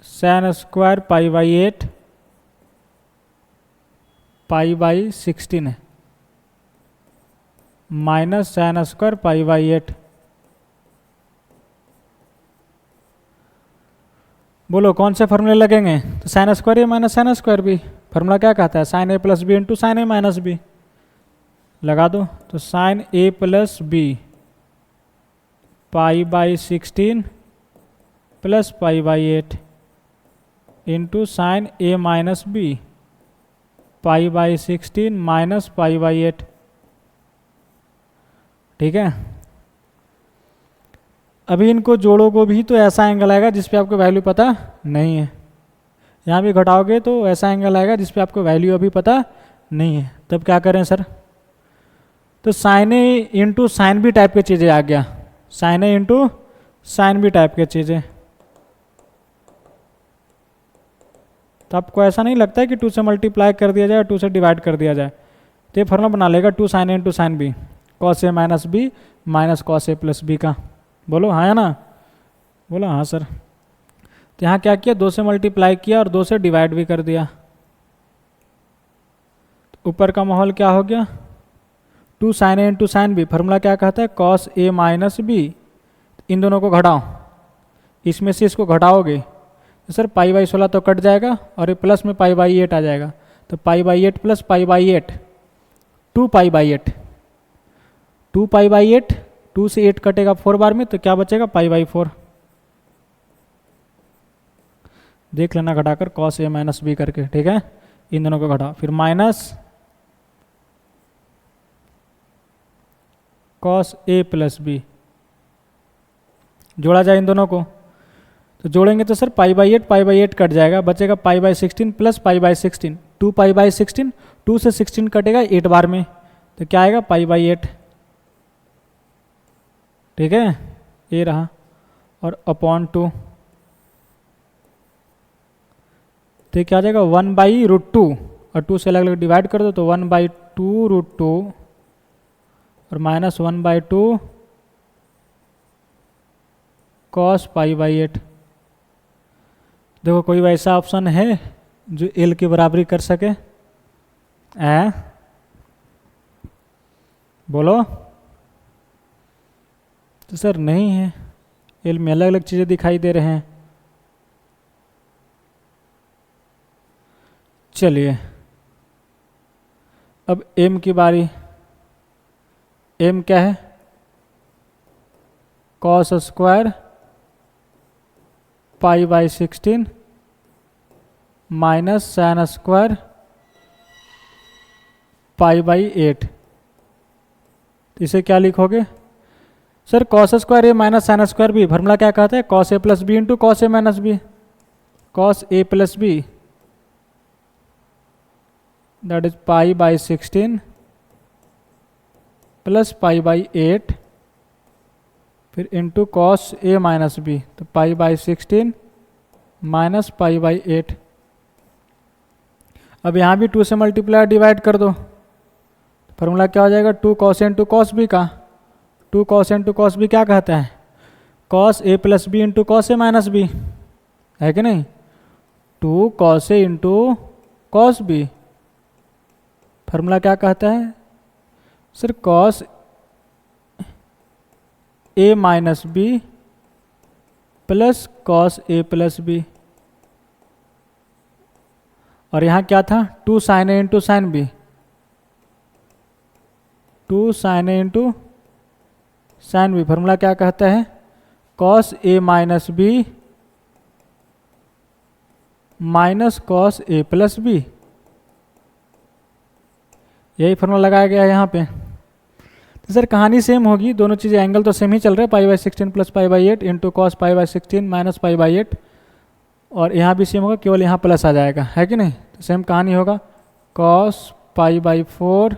sin स्क्वायर π/8 π/16 है, माइनस sin स्क्वायर π/8। बोलो कौन से फॉर्मूले लगेंगे? तो sin square A minus sin square B. Formula क्या कहता है? sin a plus B into sin a minus B. लगा दो। तो sin a plus B π/16 plus π/8 into sin a minus B π/16 minus π/8। ठीक है। अभी इनको जोड़ोगे भी तो ऐसा एंगल आएगा जिस पे आपको वैल्यू पता नहीं है। यहाँ भी घटाओगे तो ऐसा एंगल आएगा जिस पे आपको वैल्यू अभी पता नहीं है। तब क्या करें सर? तो sine A into sine B type की चीज़ें आ गया, sine A into sine B type की चीज़ें। तो आपको ऐसा नहीं लगता है कि 2 से मल्टीप्लाई कर दिया जाए, 2 से डिवाइड कर दिया जाए? तो ये फॉर्मूला बना लेगा 2 sign A into sine B, cos A minus B minus cos A plus B का। बोलो हाँ या ना? बोलो हाँ सर। तो यहाँ क्या किया? 2 से मल्टीप्लाई किया और 2 से डिवाइड भी कर दिया। ऊपर का माहौल क्या हो गया? 2 sign A into sine B. Formula क्या कहता है? Cos A minus B. इन दोनों को घटाओ, इसमें से इसको घटाओगे तो सर π/16 तो कट जाएगा और ये प्लस में π/8 आ जाएगा। तो π/8 प्लस π/8 2π/8, 2π/8, 2 से 8 कटेगा 4 बार में, तो क्या बचेगा π/4। देख लेना घटाकर cos a माइनस बी करके, ठीक है। इन दोनों को घटा, फिर minus cos a plus B, जोड़ा जाए इन दोनों को, तो जोड़ेंगे तो सर π/8 कट जाएगा, बचेगा π/16 प्लस π/16, 2π/16, 2 से 16 कटेगा 8 बार में, तो क्या आएगा π/8, ठीक है। ये रहा, और अपॉन 2, तो क्या आ जाएगा 1/√2, और 2 से अलग अलग डिवाइड कर दो तो 1/2√2 और माइनस 1/2 cos π/8। देखो कोई वैसा ऑप्शन है जो एल की बराबरी कर सके? बोलो। तो सर नहीं है, एल में अलग अलग चीज़ें दिखाई दे रहे हैं। चलिए अब एम की बारी। एम क्या है? cos square π/16 minus sin square π/8। इसे क्या लिखोगे sir? cos square A minus sin square B, formula क्या कहता है? cos a plus B into cos a minus B, cos a plus B that is π/16 plus π/8 फिर into cos a minus B, तो π/16 minus π/8। अब यहाँ भी 2 से multiply divide कर दो, फॉर्मूला क्या हो जाएगा? 2 cos a into cos b का। 2 cos a into cos b क्या कहता है? cos a plus B into cos a minus B, है कि नहीं? 2 cos a into cos b, formula क्या कहता है sir? cos a minus B plus cos a plus B, और यहाँ क्या था? 2 sin a into sine B, 2 sin a into sine B, formula क्या कहता है? cos a minus B minus cos a plus B, यही फॉर्मूला लगाया गया है यहाँ पे। तो सर कहानी सेम होगी, दोनों चीज़ें एंगल तो सेम ही चल रहे हैं, π/16 प्लस π/8 इंटू cos π/16 माइनस π/8, और यहाँ भी सेम होगा, केवल यहाँ प्लस आ जाएगा, है कि नहीं? तो सेम कहानी होगा, cos π/4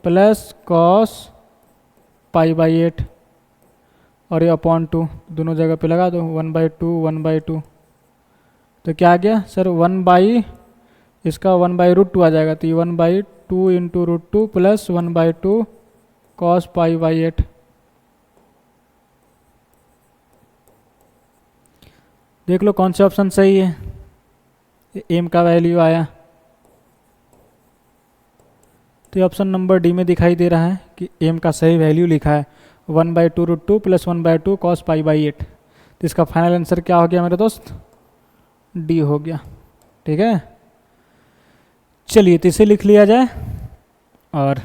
प्लस cos π/8 और ये अपॉन 2 दोनों जगह पे लगा दो, 1/2 1/2, तो क्या आ गया सर? इसका 1/√2 आ जाएगा, तो ये 1/2 इंटू √2 प्लस 1/2 cos π/8। देख लो कौन सा ऑप्शन सही है। एम का वैल्यू आया, तो ऑप्शन नंबर डी में दिखाई दे रहा है कि एम का सही वैल्यू लिखा है 1/2√2 प्लस 1/2 cos π/8। तो इसका फाइनल आंसर क्या हो गया मेरे दोस्त? डी हो गया, ठीक है। चलिए तो इसे लिख लिया जाए, और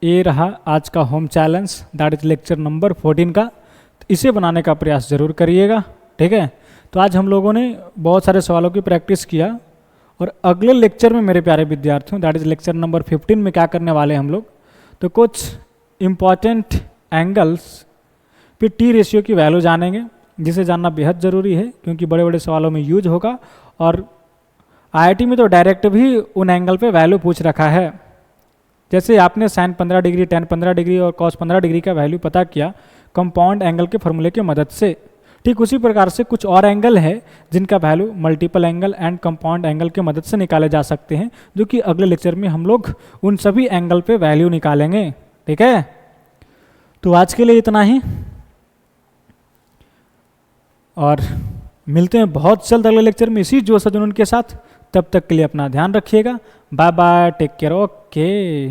ये रहा आज का home challenge, that is lecture number 14 का। तो इसे बनाने का प्रयास जरूर करिएगा, ठीक है। तो आज हम लोगों ने बहुत सारे सवालों की प्रैक्टिस किया, और अगले लेक्चर में मेरे प्यारे विद्यार्थियों, दैट इज लेक्चर नंबर 15 में क्या करने वाले हम लोग, तो कुछ इम्पॉर्टेंट एंगल्स फिर टी रेशियो की वैल्यू जानेंगे, जिसे जानना बेहद ज़रूरी है क्योंकि बड़े बड़े सवालों में यूज होगा। और आईआईटी में तो डायरेक्ट भी उन एंगल पे वैल्यू पूछ रखा है। जैसे आपने साइन 15 डिग्री, टेन 15 डिग्री और कॉस 15 डिग्री का वैल्यू पता किया कंपाउंड एंगल के फॉर्मूले की मदद से, ठीक उसी प्रकार से कुछ और एंगल है जिनका value multiple angle and compound angle की मदद से निकाले जा सकते हैं, जो कि अगले लेक्चर में हम लोग उन सभी एंगल पे वैल्यू निकालेंगे, ठीक है। तो आज के लिए इतना ही, और मिलते हैं बहुत जल्द अगले लेक्चर में इसी जोश जुनून के साथ। तब तक के लिए अपना ध्यान रखिएगा। Bye bye, take care, okay.